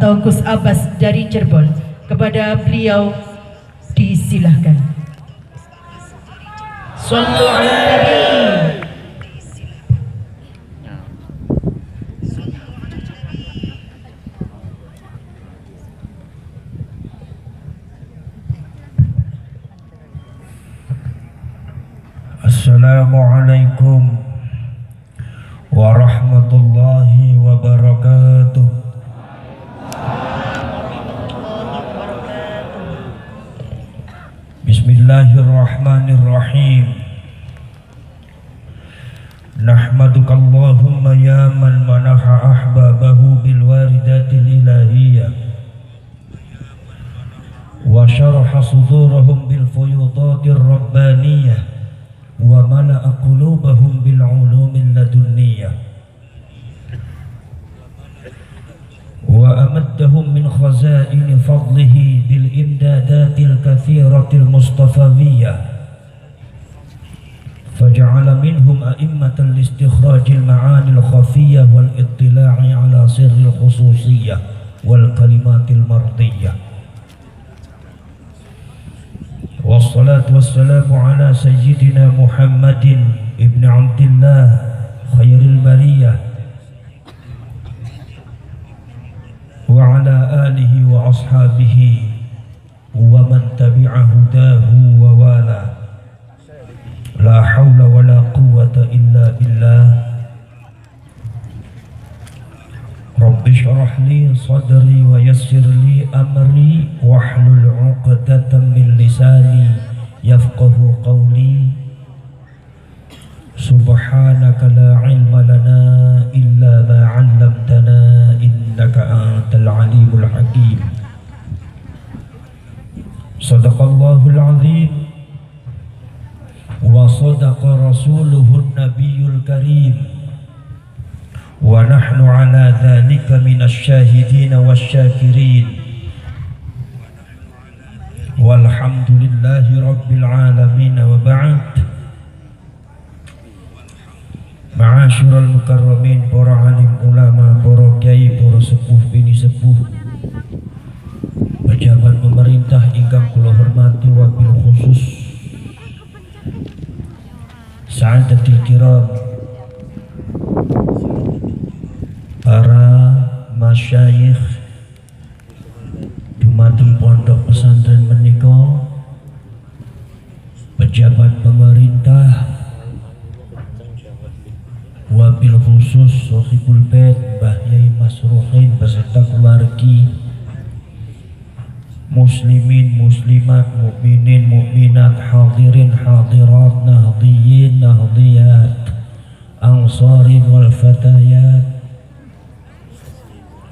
atau Gus Abbas dari Cirebon. Kepada beliau disilahkan. Shallu ala Nabi. Assalamualaikum warahmatullahi wabarakatuh. Bismillahirrahmanirrahim. Nahmaduka Allahumma ya man manaha ahbabahu bil waridatil ilahiyyah wa syaraha sudurahum bil fuyudatir rabbaniyah wa mala'a qulubahum bil ulumil ladunniyah wa amaddahum min khazaini fadlihi bil imdadatil kathiratil mustafawiyyah faja'ala minhum a'immatan listikhrajil ma'anil khafiyyah wal ittila'i ala sirril khususiyyah wal kalimatil mardiyyah. Wassalatu wassalamu ala sayyidina Muhammadin ibn Abdillah khairil bariyah wa ala alihi wa ashabihi wa man tabi'a hudahu wa wala. La hawla wa la quwwata illa billah. Rabbi shrah li sadri wa yassir li amri wahlul 'uqdatam min lisani yafqahu qawli. Subhanaka la ilma lana illa ma 'allamtana innaka antal alimul hakim. Sadaqallahul azim wa sadaqa rasuluhun nabiyul karim. Wa nahnu ala dhalika minasy syahidin wasyakirin. Walhamdulillahi rabbil alamin wa ba'd. Ma'asyiral mukarramin, para alim ulama, para kiai, para sepuh bini sepuh, pejabat pemerintah ingkang kula hormati, wabil khusus Sa'adatil kiram, para masyayikh dumateng pondok pesantren menika, pejabat pemerintah, wabil khusus Sohibul Bait Mbah Yai Masruhin beserta keluargi, muslimin muslimat, mukminin mukminat, hadirin hadirat, nahdiyin nahdiyat, ansarin wal fatayat,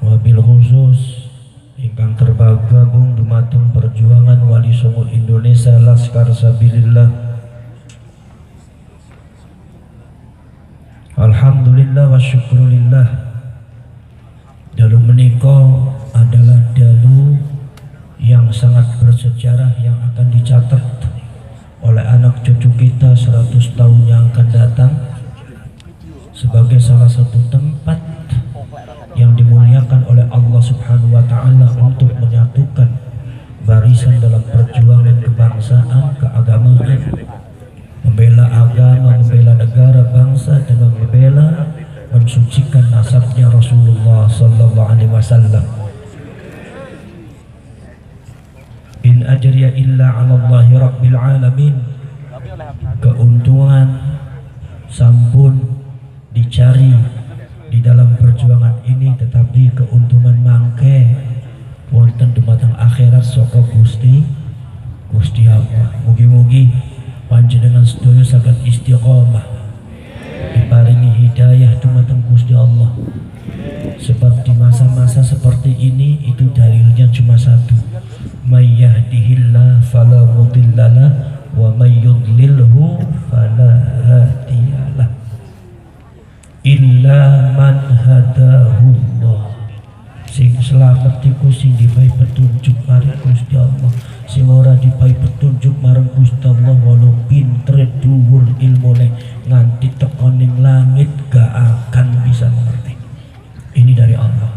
wabil khusus ingkang tergabung dumateng perjuangan Wali Songo Indonesia Laskar Sabilillah. Alhamdulillah wa syukrulillah. Dalu menika adalah dalu yang sangat bersejarah yang akan dicatat oleh anak cucu kita 100 tahun yang akan datang sebagai salah satu tempat yang dimuliakan oleh Allah Subhanahu wa taala untuk menyatukan barisan dalam perjuangan kebangsaan, keagamaan, membela agama, membela negara, bangsa, dan membela mensucikan nasabnya Rasulullah sallallahu alaihi wasallam. In ajriya illa 'ala Allahi rabbil alamin. Keuntungan sampun dicari di dalam perjuangan ini, tetapi keuntungan mangke wonten dumateng akhirat saka Gusti Allah. Mugi-mugi panjenengan sedaya saged istiqomah, diparingi hidayah dumateng Gusti Allah. Sebab di masa-masa seperti ini itu dalilnya cuma satu, may yahdihillah fala mudhillalah wa may yudlilhu fala hadiyalah illa man hadahullah. Sing selamat iku sing dipahi petunjuk marang Gusti Allah, sing ora dipahi petunjuk marang Gusti Allah walau pinter dhuwur ilmune nganti tekoning langit gak akan bisa mengerti. Ini dari Allah.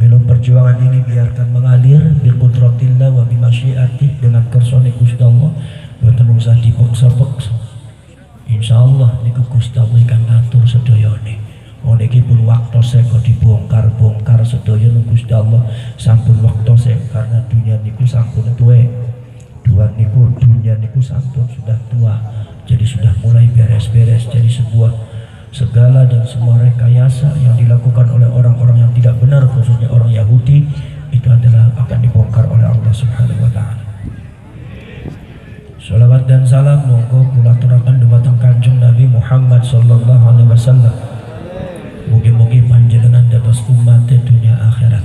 Belum percaya perjuangan ini biarkan mengalir biqudratillah wa bimasyiatih dengan kersane Gusti Allah, boten usah dipaksa-paksa. Insyaallah niku Gusti Allah kang ngatur sedayane. Niki pun waktose kok dibongkar-bongkar sedaya Gusti Allah, sampun waktose karena dunia niku sampun tuwe. Dunia niku sampun sudah tua. Jadi sudah mulai beres-beres, jadi sebuah segala dan semua rekayasa yang dilakukan oleh orang-orang yang tidak benar, khususnya orang Yahudi, itu adalah akan dibongkar oleh Allah Subhanahu wa taala. Shalawat dan salam monggo kula aturaken dumateng Kanjeng Nabi Muhammad sallallahu alaihi wasallam. Mugi-mugi panjenengan dados umat dunia akhirat.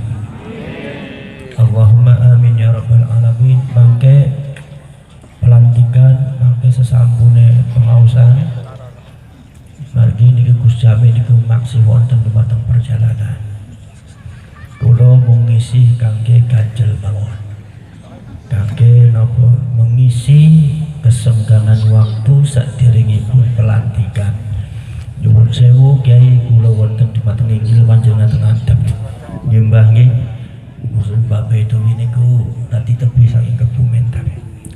Allahumma amin ya rabbal alamin. Mangke pelantikan, mangke sesampune pengausan margi niki Gus Jami niku maksih wonten dumateng perjalanan. Kula mengisi kangge ganjel mawon. Kangge napa mengisi kesenggangan waktu saderengipun pelantikan. Nyuwun sewu Kyai kula wonten dumateng inggil panjenengan teng adep. Nyembah nggih. Mbak Bedowi niku tadi tepi saking Kebumen.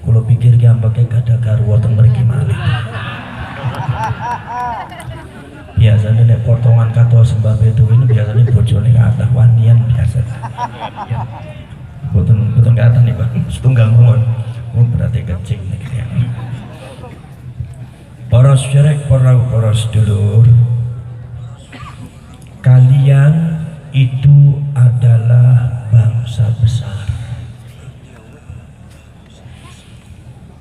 Kula pikir ki ambake gadah garwa teng mriki malih. Biasanya nek potongan kata Mbak Bedowi ini biasanya bojone kathah wanian biasa. Boten kathah nih Pak. Setunggal mohon. Oh berarti kecing niki ya. Para syarek, para sedulur, kalian itu adalah bangsa besar.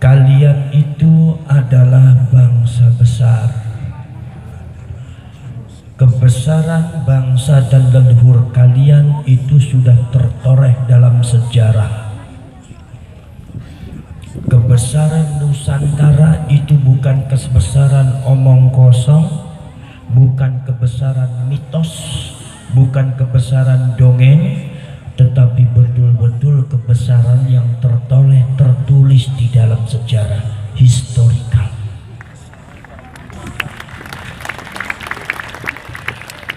Kalian itu adalah bangsa besar. Kebesaran bangsa dan leluhur kalian itu sudah tertoreh dalam sejarah. Kebesaran Nusantara itu bukan kebesaran omong kosong, bukan kebesaran mitos, bukan kebesaran dongeng, tetapi betul-betul kebesaran yang tertulis di dalam sejarah historikal.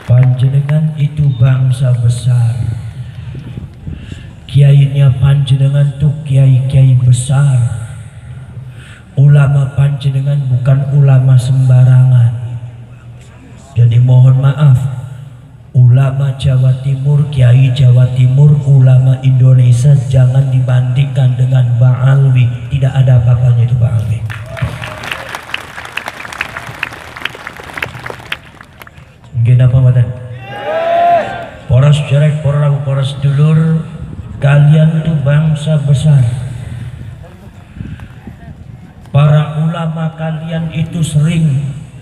Panjenengan itu bangsa besar. Kiainya panjenengan tuh kiai-kiai besar. Ulama panjenengan bukan ulama sembarangan. Jadi mohon maaf, ulama Jawa Timur, kiai Jawa Timur, ulama Indonesia jangan dibandingkan dengan Bang Alwi. Tidak ada apa-apanya itu Bang Alwi. Gini apa matan? Poros cerek, poros dulur, kalian tuh bangsa besar. Para ulama kalian itu sering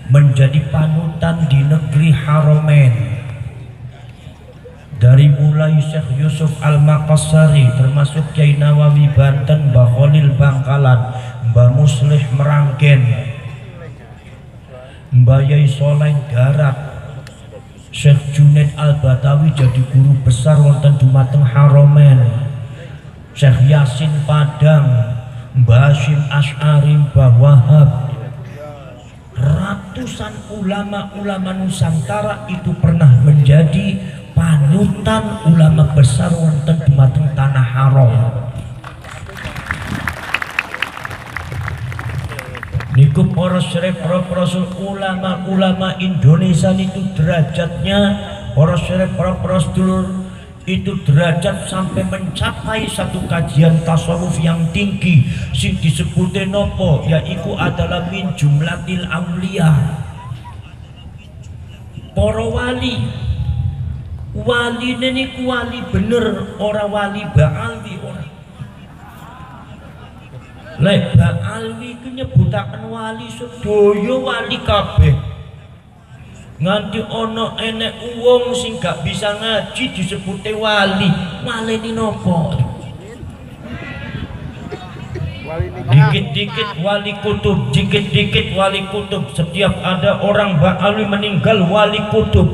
menjadi panutan di negeri Haromen. Dari mulai Syekh Yusuf Al-Makassari, termasuk Kiai Nawawi Banten, Mbah Khalil Bangkalan, Mbah Muslih Merangken, Mbah Yai Soleh Garap, Syekh Junaid Al-Batawi jadi guru besar wonten dumateng Haromen, Syekh Yasin Padang, Mbah Hashim Asy'ari, Mbah Wahab. Ratusan ulama-ulama Nusantara itu pernah menjadi panutan ulama besar wonten dumateng tanah haram. Niku para syarif, para ulama Indonesia itu derajatnya, para syarif, para sedulur, itu derajat sampai mencapai satu kajian tasawuf yang tinggi sing disebute nopo, yaitu adalah min jumlatil auliya. Para wali niku wali bener, ora wali ba'alwi ora. Lek ba'alwi ku nyebutaken wali sedaya wali kabeh. Nganti ono enek wong sing gak bisa ngaji disebute wali. Walene napa? Dikit-dikit wali kutub, dikit-dikit wali kutub. Setiap ada orang ba'alwi meninggal wali kutub.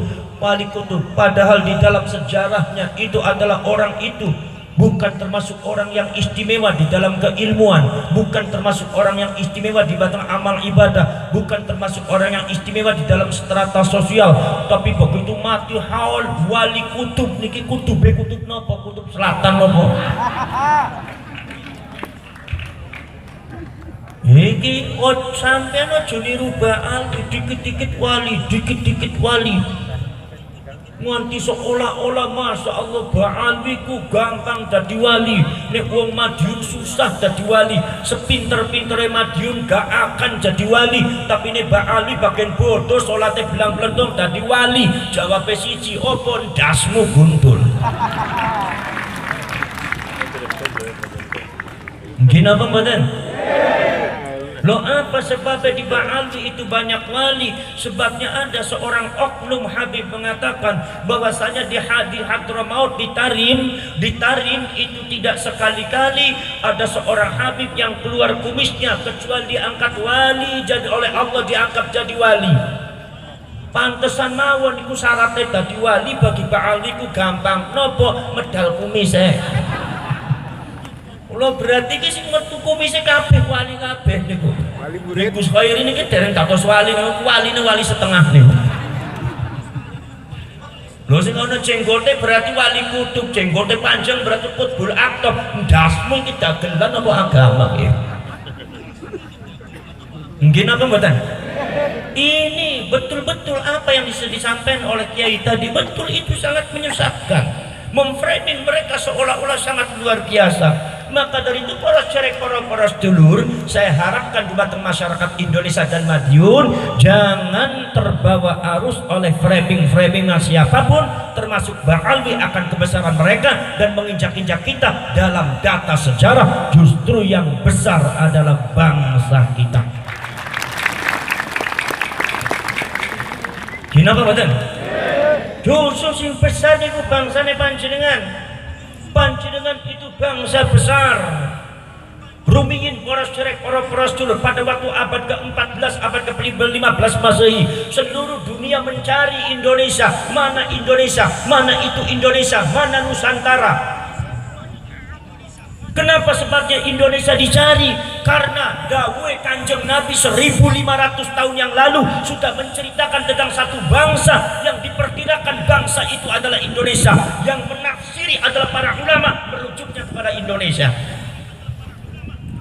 Padahal di dalam sejarahnya itu adalah orang itu bukan termasuk orang yang istimewa di dalam keilmuan, bukan termasuk orang yang istimewa di batang amal ibadah, bukan termasuk orang yang istimewa di dalam strata sosial, tapi begitu mati haul wali kutub niki kutub nopo, kutub selatan nopo. Iki sampean aja niru baal dikit-dikit wali nganti seolah-olah masya Allah ba'alwiku gampang jadi wali, nek wong Madiun susah jadi wali, sepinter-pintere Madiun gak akan jadi wali, tapi nek ba'alwi bagian bodoh sholatnya belang-belentong jadi wali. Jawabnya siji, opo ndasmu guntul. Gina apa badan? Loh apa sebabnya di Ba'alwi itu banyak wali? Sebabnya ada seorang oknum Habib mengatakan bahwasanya di Hadramaut di Tarim itu tidak sekali-kali ada seorang Habib yang keluar kumisnya kecuali diangkat wali, jadi oleh Allah diangkat jadi wali. Pantesan mawon iku syaratnya dadi wali bagi Ba'alwi ku gampang nopo medal kumis Lo berarti ki sing metu kumise kabeh wali kabeh niku. Wali murid Gus Khairi niki dereng dados wali, waline wali setengah niku. Lho sing ana jenggote berarti wali kutub, jenggote panjang berarti kutbul aktab. Ndasmu iki dagelan apa agama ki? Nggih napa mboten? Ini betul-betul apa yang disampaikan oleh Kiai tadi, betul itu sangat menyesatkan, memframing mereka seolah-olah sangat luar biasa. Maka dari itu para cerek, para sedulur, saya harapkan di batang masyarakat Indonesia dan Madiun jangan terbawa arus oleh framing siapapun, termasuk Ba'alwi akan kebesaran mereka dan menginjak-injak kita dalam data sejarah. Justru yang besar adalah bangsa kita. Kenapa badan? Justru sing besar itu bangsane panjenengan. Panjenengan itu bangsa besar. Rumiyin para cerek, para sedulur, pada waktu abad ke-14, abad ke-15 Masehi, seluruh dunia mencari Indonesia. Mana Indonesia? Mana itu Indonesia? Mana Nusantara? Kenapa sebabnya Indonesia dicari? Karena dawuh Kanjeng Nabi 1500 tahun yang lalu sudah menceritakan tentang satu bangsa yang diperkirakan bangsa itu adalah Indonesia. Yang menafsiri adalah para ulama merujuknya kepada Indonesia.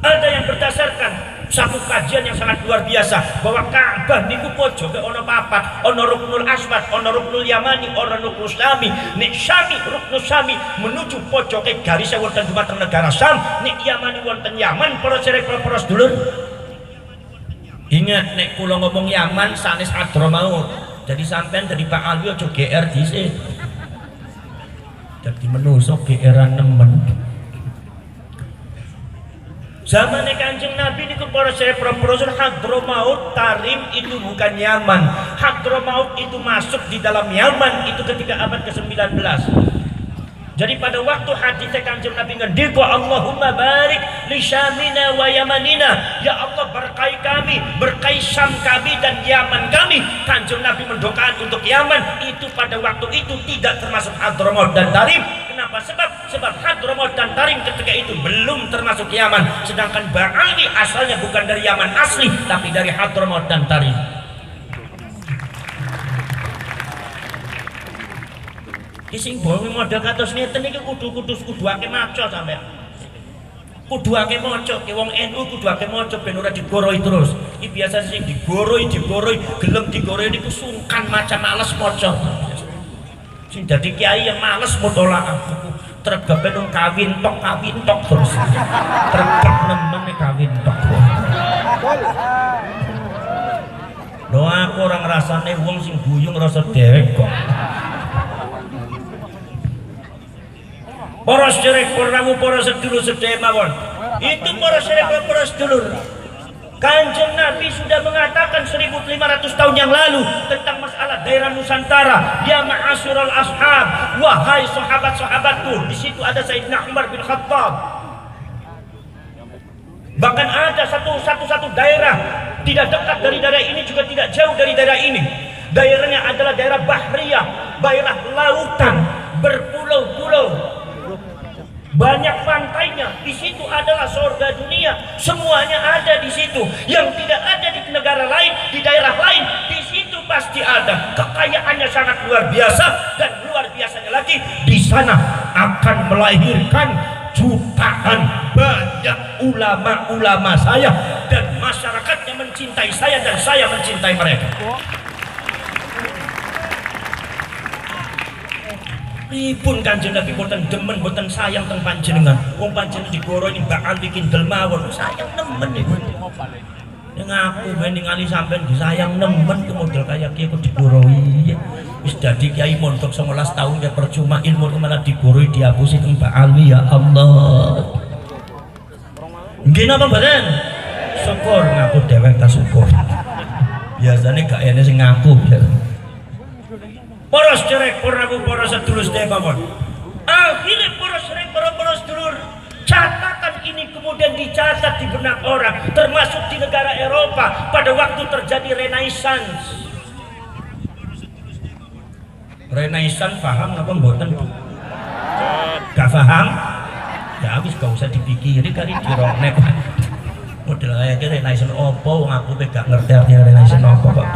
Ada yang berdasarkan satu kajian yang sangat luar biasa bahwa Ka'bah niku pojoke ana papat, ana Ruknul Aswad, ana Ruknul Yamani, ana Ruknul Syami. Nek Syami, Ruknul Syami menuju pojoke garis wonten dumateng negara Syam, nek Yamani wonten Yaman. Para cerek, para sedulur, ingat nek kula ngomong Yaman sanes Hadramaut. Jadi sampean dari Ba'alwi aja GR dhisik. Dadi menungso GR-an nemen. Zaman Kanjeng Nabi niku para Rasul, Hadramaut Tarim itu bukan Yaman. Hadramaut itu masuk di dalam Yaman itu ketika abad ke-19. Jadi pada waktu hadis Kanjeng Nabi ngendika Allahumma barik li Syamina wa Yamanina, ya Allah berkahi kami, berkahi Syam kami dan Yaman kami. Kanjeng Nabi mendoakan untuk Yaman, itu pada waktu itu tidak termasuk Hadramaut dan Tarim. Kenapa? Sebab Hadramaut dan Tarim ketika itu belum termasuk Yaman, sedangkan Ba'alwi asalnya bukan dari Yaman asli tapi dari Hadramaut dan Tarim. Kising bongi model kados ngeten iki kudu ake maca sampean. Kudu ake maca, ki wong NU kudu ake maca ben ora digoroi terus. Iki biasa sing digoroi, gelem digoroi niku sungkan maca, males maca. Sing dadi kiai yang males mutolaah. Tregepe nang kawin tok terus. Tregep nemen kawin tok. Lho aku ora ngrasane wong sing guyu ngrasa dhewek kok. Para sedherek, para sedulur sedherek mawon. Itu para sedherek, para sedulur. Kanjeng Nabi sudah mengatakan 1500 tahun yang lalu tentang masalah daerah Nusantara. Ya ma'asyiral ashab, wahai sahabat-sahabatku. Di situ ada Sayyidina Umar bin Khattab. Bahkan ada satu daerah tidak dekat dari daerah ini, juga tidak jauh dari daerah ini. Daerahnya adalah daerah Bahriyah, daerah lautan, berpulau-pulau. banyak pantainya. Di situ adalah surga dunia, semuanya ada di situ. Yang tidak ada di negara lain, di daerah lain, di situ pasti ada. Kekayaannya sangat luar biasa, dan luar biasanya lagi di sana akan melahirkan jutaan banyak ulama-ulama saya, dan masyarakatnya mencintai saya dan saya mencintai mereka. Pripun Kanjeng Nabi boten demen, boten sayang teng panjenengan. Wong panjenengan digoro ini bakal bikin delmawon. Sayang nemen niku. Ning aku ben ningali sampean disayang nemen ke model kaya kiye kok digoroi. Wis dadi kiai mondok 19 tahun ya percuma, ilmu malah digoroi dihapusi teng Mbak Alwi. Ya Allah. Nggih napa mboten? Syukur ngaku dewek ta syukur. Biasane gak ene sing ngaku. Para sedherek, para sedulur sedaya mawon. Akhirnya para sedherek, para sedulur, catatan ini kemudian dicatat di benak orang, termasuk di negara Eropa pada waktu terjadi Renaissance. Renaissance paham apa mboten? Gak paham? Ya habis gak usah dipikiri kali diroknek. Model kayak Renaissance opo, wong aku gak ngerti artinya Renaissance opo kok.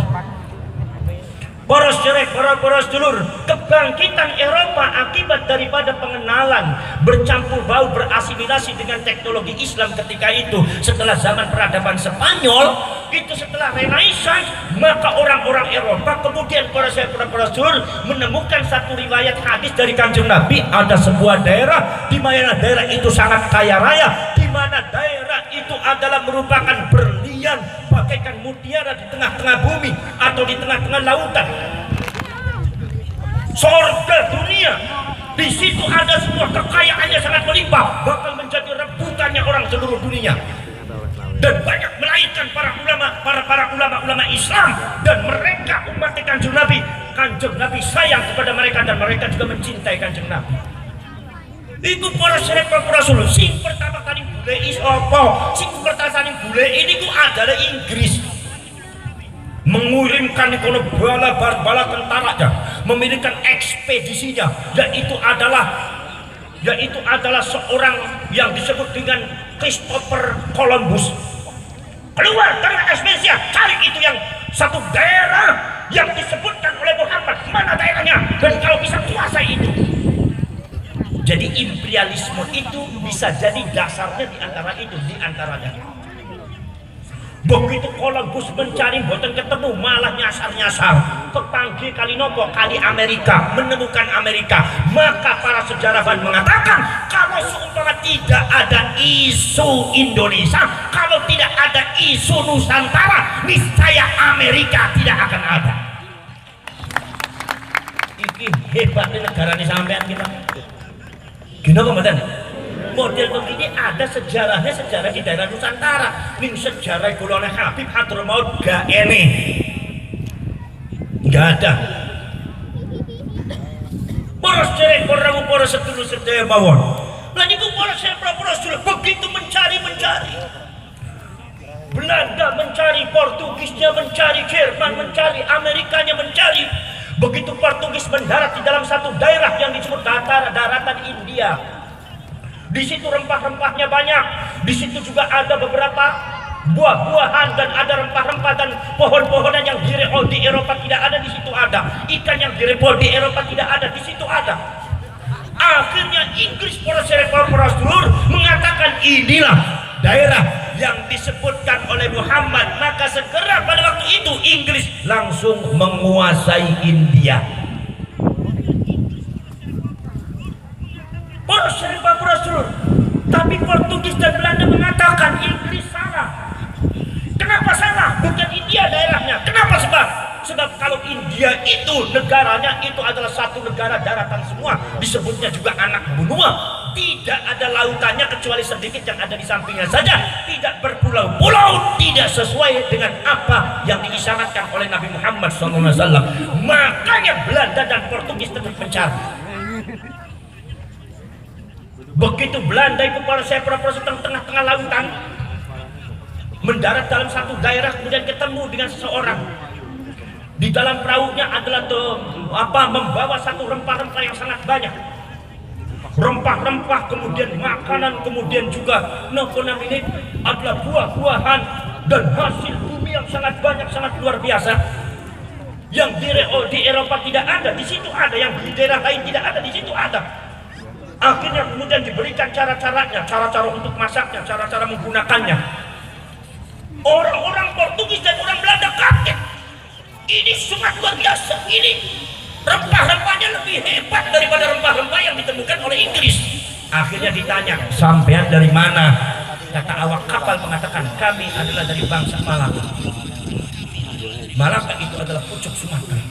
Para sedherek, para sedulur, kebangkitan Eropa akibat daripada pengenalan, bercampur baur, berasimilasi dengan teknologi Islam ketika itu, setelah zaman peradaban Spanyol, itu setelah Renaissance, maka orang-orang Eropa kemudian para sedulur menemukan satu riwayat hadis dari Kanjeng Nabi. Ada sebuah daerah di mana daerah itu sangat kaya raya, di mana daerah itu adalah merupakan berlian bagaikan mutiara di tengah-tengah bumi atau di tengah-tengah lautan. Surga dunia. Di situ ada sebuah kekayaannya sangat melimpah, bakal menjadi rebutannya orang seluruh dunia. Dan banyak melahirkan para ulama Islam, dan mereka umat Kanjeng Nabi. Kanjeng Nabi sayang kepada mereka dan mereka juga mencintai Kanjeng Nabi. Iku para sedherek Rasul. Sing pertama kali bulei sapa? Sing pertama kali bulei ini ku adalah Inggris. Mengirimkan ikono bala tentaranya, memiliki ekspedisinya, yaitu adalah seorang yang disebut dengan Christopher Columbus. Keluar dari ekspedisi, cari itu yang satu daerah yang disebutkan oleh Muhammad, mana daerahnya, dan kalau bisa kuasai itu. Jadi imperialisme itu bisa jadi dasarnya di antaranya. Begitu Columbus mencari boten ketemu, malah nyasar-nyasar kepanggil kali nopo, kali Amerika, menemukan Amerika. Maka para sejarawan mengatakan kalau seumpama tidak ada isu Indonesia, kalau tidak ada isu Nusantara, niscaya Amerika tidak akan ada. Iki hebatnya negara ini sampean kita. Gimana komandan? Model begini ada sejarahnya, sejarah di daerah Nusantara. Ning sejarah kulone Habib Hadramaut gak ene, gak ada. Para sedherek, para sedulur sedaya mawon. Lah niku para sedulur begitu mencari. Belanda mencari, Portugisnya mencari, Jerman mencari, Amerikanya mencari. Begitu Portugis mendarat di dalam satu daerah yang disebut daratan India. Di situ rempah-rempahnya banyak. Di situ juga ada beberapa buah-buahan dan ada rempah-rempah dan pohon-pohonan yang di Eropa tidak ada, di situ ada. Ikan yang di Eropa tidak ada, di situ ada. Akhirnya Inggris para sedulur mengatakan inilah daerah yang disebutkan oleh Muhammad. Maka segera pada waktu itu Inggris langsung menguasai India. Para sedulur, tapi Portugis dan Belanda mengatakan Inggris salah. Kenapa salah? Bukan India daerahnya. Kenapa sebab kalau India itu negaranya itu adalah satu negara daratan semua, disebutnya juga anak benua. Tidak ada lautannya kecuali sedikit yang ada di sampingnya saja, tidak berpulau-pulau, tidak sesuai dengan apa yang diisyaratkan oleh Nabi Muhammad SAW. Makanya Belanda dan Portugis tetap mencari. Begitu Belanda itu para tengah-tengah lautan, mendarat dalam satu daerah, kemudian ketemu dengan seseorang. Di dalam perahunya adalah membawa satu rempah-rempah yang sangat banyak. rempah-rempah, kemudian makanan, kemudian juga nopo namanya adalah buah-buahan dan hasil bumi yang sangat banyak, sangat luar biasa. Yang di Eropa tidak ada, di situ ada. Yang di daerah lain tidak ada, di situ ada. Akhirnya kemudian diberikan cara-caranya, cara-cara untuk masaknya, cara-cara menggunakannya. Orang-orang Portugis dan orang Belanda kaget. Ini sangat luar biasa. Ini rempah-rempahnya lebih hebat daripada rempah-rempah yang ditemukan oleh Inggris. Akhirnya ditanya, sampean dari mana? Kata awak kapal mengatakan, kami adalah dari bangsa Malaka. Malaka itu adalah pucuk Sumatera.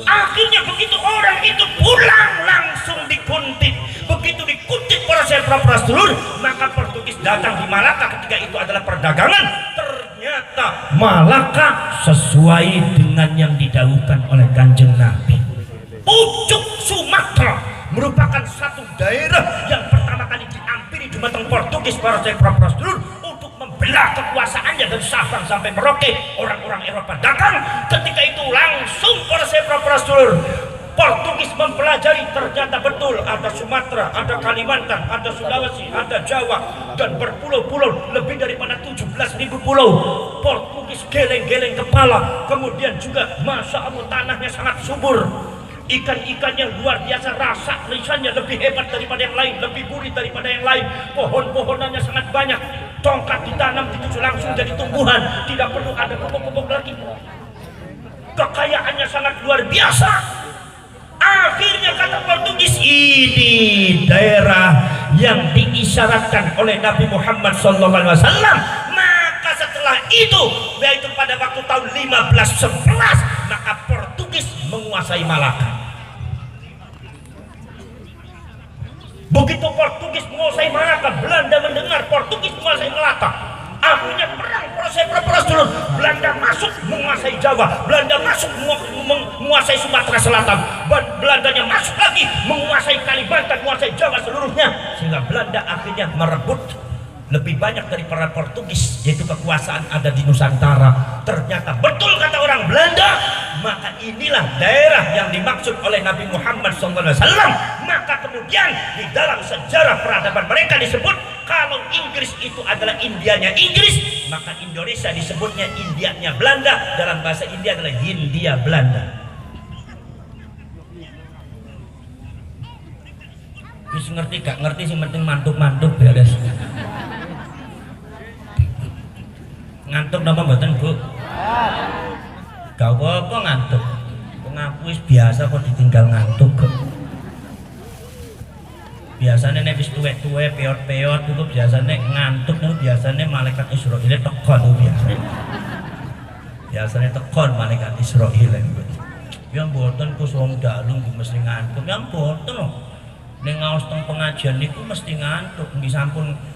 Akhirnya begitu orang itu pulang langsung dikuntit. Begitu dikuntit para sedulur, maka Portugis datang di Malaka ketika itu adalah perdagangan. Ternyata Malaka sesuai dengan yang didahulukan oleh Kanjeng Nabi. Pucuk Sumatera merupakan satu daerah yang pertama kali diampiri dumateng Portugis para sedulur untuk membelah kekuasaannya dari Sabang sampai Merauke. Orang-orang Eropa datang ketika itu langsung para sedulur Portugis mempelajari, ternyata betul ada Sumatera, ada Kalimantan, ada Sulawesi, ada Jawa, dan berpulau-pulau lebih daripada 17.000 pulau. Portugis geleng-geleng kepala, kemudian juga Masya Allah tanahnya sangat subur, ikan-ikannya luar biasa, rasa lisannya lebih hebat daripada yang lain, lebih gurih daripada yang lain, pohon-pohonannya sangat banyak, tongkat ditanam itu langsung jadi tumbuhan, tidak perlu ada pupuk-pupuk lagi. Kekayaannya sangat luar biasa. Akhirnya kata Portugis, ini daerah yang diisyaratkan oleh Nabi Muhammad SAW. Maka setelah itu, yaitu pada waktu tahun 1511, maka Portugis menguasai Malaka. Begitu Portugis menguasai Malaka, Belanda mendengar Portugis menguasai Malaka. Akhirnya perang proses dulu. Belanda masuk menguasai Jawa, Belanda masuk menguasai Sumatera Selatan, Belandanya masuk lagi menguasai Kalimantan, menguasai Jawa seluruhnya, sehingga Belanda akhirnya merebut lebih banyak dari para Portugis, yaitu kekuasaan ada di Nusantara. Ternyata betul kata orang Belanda, maka inilah daerah yang dimaksud oleh Nabi Muhammad SAW. Maka kemudian di dalam sejarah peradaban mereka disebut, kalau Inggris itu adalah Indianya Inggris, maka Indonesia disebutnya Indianya Belanda. Dalam bahasa India adalah Hindia Belanda. Bisa ngerti gak ngerti sih, penting mantuk-mantuk beres. Ngantuk nama mboten Bu? Gak apa-apa ngantuk. Ngaku wis biasa kok ditinggal ngantuk kok. Biasanya nek wis tuwek-tuwek peot-peot itu biasanya ngantuk niku biasanya malaikat Israil tekon biasanya. Biasanya tekon malaikat Israil niku. Ya mboten ku wong dalung mesti ngantuk. Ya mboten lho. Ning ngaos teng pengajian niku mesti ngantuk. Nggih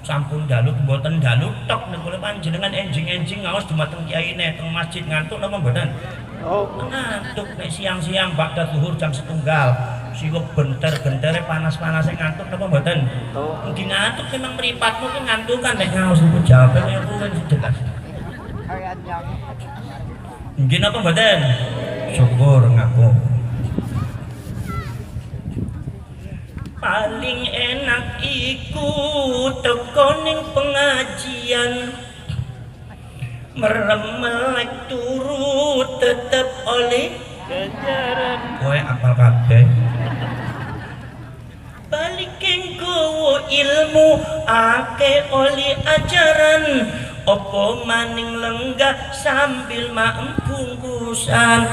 sampun dalu mboten dalu tok niku panjenengan enjing-enjing ngaos dumateng kiyaine teng masjid ngantuk napa mboten? Oh, ngantuk nek siang-siang bakda zuhur jam 1 siwek benter-bentere panas-panase ngantuk napa mboten? Oh. Mungkin ngantuk memang mripatmu ki ngantuk kan nek ngaos niku jawabe kaya kuwi jelas. Mungkin apa mboten? Syukur ngaku. Paling enak iku teko ning pengajian, meremelek turu tetep oleh ganjaran. Kowe apal kabeh. Balikin gowo ilmu ake oleh ajaran, opo maning lenggah sambil maem bungkusan.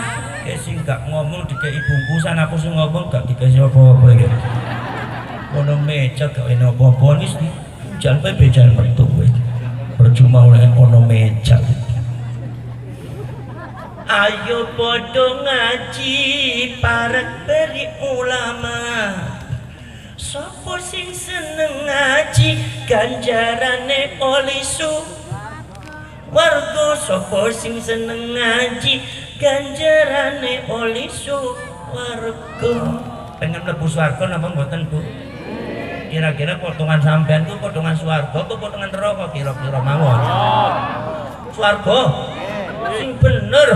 Sing gak ngomong dikei bungkusan, aku sing ngomong gak dikasih apa-apa iki. Ono meja gak ono apa-apa wis jan kowe bejan metu kowe. Percuma oleh ono meja. Ayo padha ngaji parek beri ulama. Sopo sing seneng ngaji ganjarane oleh warga. Sopo sing seneng ngaji ganjarane oleh warga. Pengen mlebu swarga napa mboten Bu? Kira-kira potongan sampean itu potongan swarga apa potongan neraka kira-kira mawon? Swarga. Sing bener.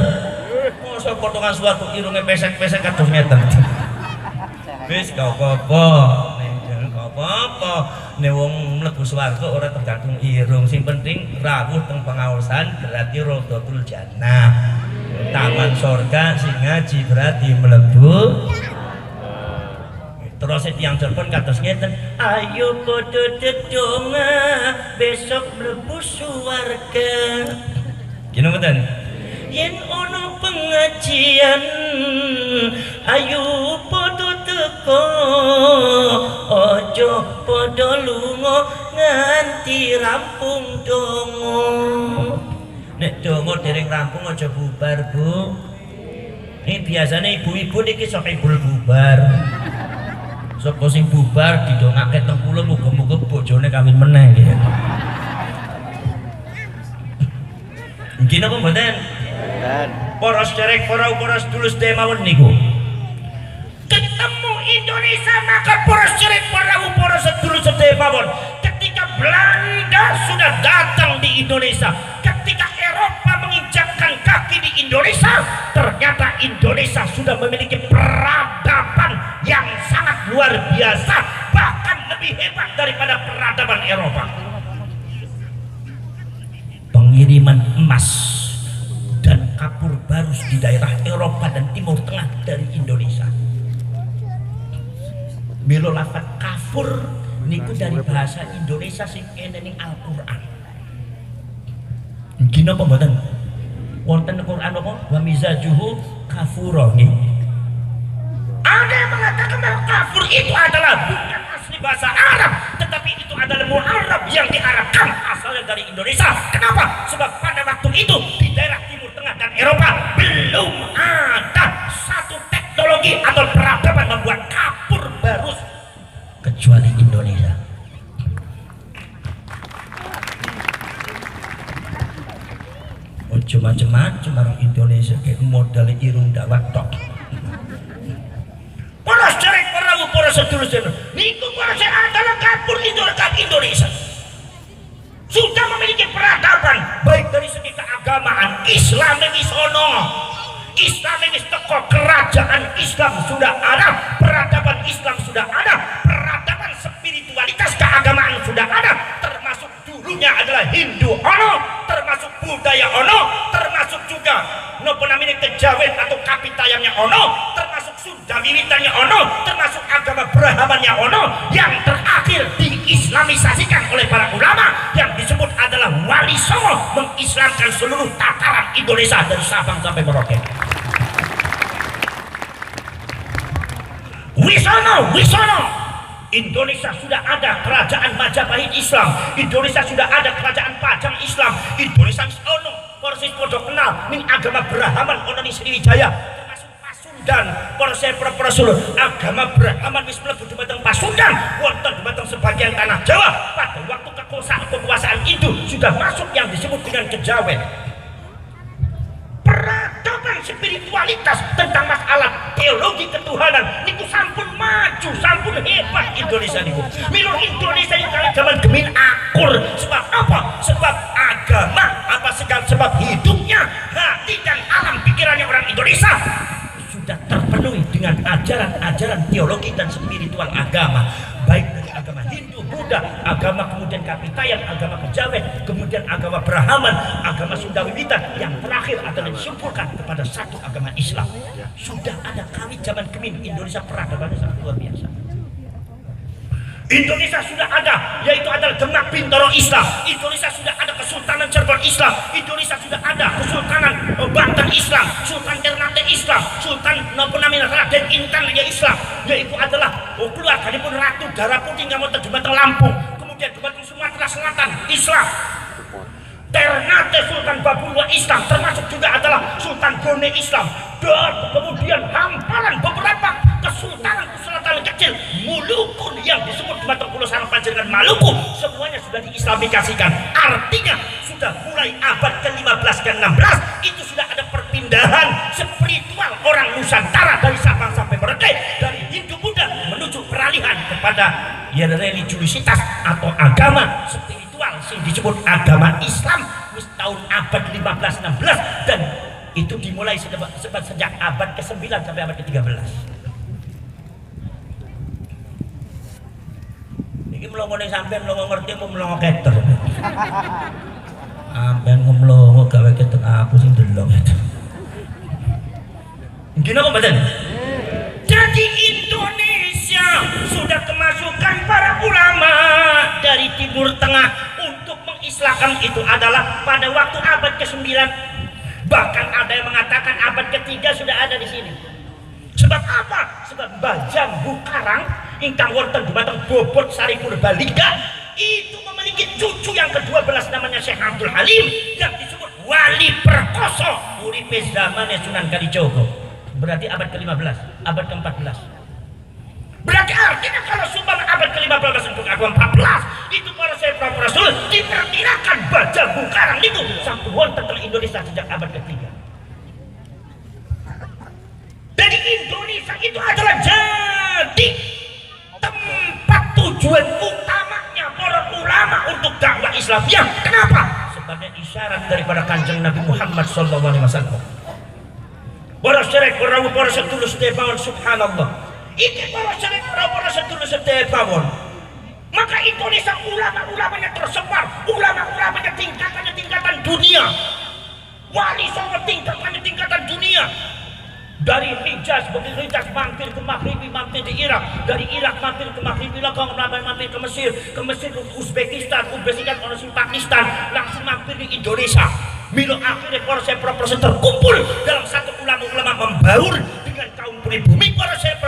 Mosok potongan swarga irunge pesek-pesek kados ngeten. Wis gak apa-apa. Nek gak apa-apa. Nek wong mlebu swarga ora tergantung irung, sing penting rawuh teng pengaosan berarti Rodotul Jannah. Taman surga sing ngaji berarti mlebu. Terus tiang Cirebon kados ngeten, ayo padha dedonga besok mlebu swarga. Gini mboten? Yen ono pengajian ayo padha teko, aja padha lunga nganti rampung donga. Nek donga dereng rampung aja bubar, Bu. Ini biasanya ibu-ibu niki sok ibul bubar. Sapa sing bubar didongake teng kula muga-muga bojone kawin meneh nggih. Nggih napa mboten? Para sederek, para ukara sedulur mawon niku. Ketemu Indonesia maka para sederek, para ukara sedulur mawon. Ketika Belanda sudah datang di Indonesia, ketika Eropa menginjakkan kaki di Indonesia, ternyata Indonesia sudah memiliki peradaban yang sangat luar biasa, bahkan lebih hebat daripada peradaban Eropa. Pengiriman emas dan kapur barus di daerah Eropa dan Timur Tengah dari Indonesia. Milo lafat kafur niku dari bahasa Indonesia sing ene ning Al-Qur'an. Nggih napa mboten? Wonten Al-Qur'an apa? Wa mizajuhu kafura nggih. Ada yang mengatakan bahwa kafur itu adalah bukan asli bahasa Arab, tetapi itu adalah mu'arab yang diarabkan asalnya dari Indonesia. Kenapa? Sebab pada waktu itu di daerah Timur Tengah dan Eropa belum ada satu teknologi atau peradaban membuat kapur barus kecuali Indonesia. Ojo macam-macam orang Indonesia kayak modal irung dakwah tok. Para sederek, para sedulur niku para adalah kapur Indonesia. Sudah memiliki peradaban baik dari segi keagamaan. Islam ini sono, Islam ini teko, kerajaan Islam sudah ada, peradaban Islam sudah ada, peradaban spiritualitas keagamaan sudah ada, termasuk dulunya adalah Hindu ono, termasuk budaya ono, termasuk juga nopo namanya kejawen atau kapitayannya ono, termasuk Sunda wiwitannya ono, termasuk agama Brahmannya ono, yang terakhir diislamisasikan oleh para ulama yang disebut adalah Wali Songo, mengislamkan seluruh tataran Indonesia dari Sabang sampai Merauke. Wisono Indonesia sudah ada kerajaan Majapahit Islam, Indonesia sudah ada kerajaan Pajang Islam, Indonesia ono porsi podo kenal ning agama Brahman ono ning Sriwijaya, termasuk Pasundan porsi proposul agama Brahman wis mlebu dhumateng Pasundan, wonten dhumateng sebagian tanah Jawa. Pada waktu kekuasaan itu sudah masuk yang disebut dengan kejawen. Peradaban spiritualitas tentang masalah teologi ketuhanan niku sampun maju, sampun hebat Indonesia niku. Milo Indonesia ini kali zaman gemin akur. Sebab apa? Sebab agama, apa segala sebab hidupnya, hati dan alam pikirannya orang Indonesia sudah terpenuhi dengan ajaran-ajaran teologi dan spiritual agama, baik dari agama Hindu, Buddha, agama kemudian Kapitayan, agama Kejawen, kemudian agama Brahman, agama Sunda Wiwitan, yang terakhir adalah disimpulkan kepada satu agama Islam. Sudah ada kali zaman kemin Indonesia peradabannya sangat luar biasa. Indonesia sudah ada, yaitu adalah Demak Bintoro Islam. Indonesia sudah ada Kesultanan Cirebon Islam. Indonesia sudah ada Kesultanan Banten Islam, Sultan Ternate Islam, Sultan Raden Intan Islam, yaitu adalah keluarganipun Ratu Darah Putih yang mau terjebak Lampung, kemudian terjebak Sumatera Selatan Islam. Ternate Sultan Babulwa Islam, termasuk juga adalah Sultan Brunei Islam, dan kemudian hamparan beberapa kesultanan kecil mulukun yang disebut Batok Pulau Sarang Panjenengan Maluku, semuanya sudah diislamikasikan. Artinya sudah mulai abad ke-15 ke 16 itu sudah ada perpindahan spiritual orang Nusantara dari Sabang sampai Merauke, dari Hindu Buddha menuju peralihan kepada ya religiusitas atau agama spiritual yang disebut agama Islam wis tahun abad 15-16, dan itu dimulai sejak abad ke-9 sampai abad ke-13. Iki mlongo ning sampean mlongo ngerti apa mlongo keter. Sampean ngomlongo gawe keter aku sing delok itu. Gini apa badan? Jadi Indonesia sudah kemasukan para ulama dari Timur Tengah untuk mengislamkan itu adalah pada waktu abad ke-9. Bahkan ada yang mengatakan abad ke-3 sudah ada di sini. Sebab apa? Sebab Mbah Jambu Karang ingkang wonten dumateng Bobot Sari Purbalingga itu memiliki cucu yang ke-12 namanya Syekh Abdul Halim yang disebut Wali Perkoso uripe zamane Sunan Kalijogo. Berarti abad ke-15, abad ke-14. Berarti artinya kalau sumpah abad ke-15 untuk abad 14 itu para Syekh Rasul diperkirakan Mbah Jambu Karang itu sampun wonten teng Indonesia sejak abad ke-3. Jadi Indonesia itu adalah jadi tempat tujuan utamanya para ulama untuk dakwah Islamiyah. Kenapa? Sebagai isyarat daripada Kanjeng Nabi Muhammad SAW. Para syarek para sedulur sedaya subhanallah. Iki para syarek para sedulur sedaya. Maka Indonesia ulama-ulamanya tersebar, ulama-ulamanya tingkatan dunia. Wali songo tingkatan dunia. Dari Hijaz, begitu Hijaz mampir ke Maghribi, mampir di Irak, dari Irak mampir ke Maghribi, mampir ke Mesir Uzbekistan, orang Pakistan, langsung mampir di Indonesia. Milo akhirnya para Syekh terkumpul dalam satu ulama-ulama membaur dengan kaum pribumi para Syekh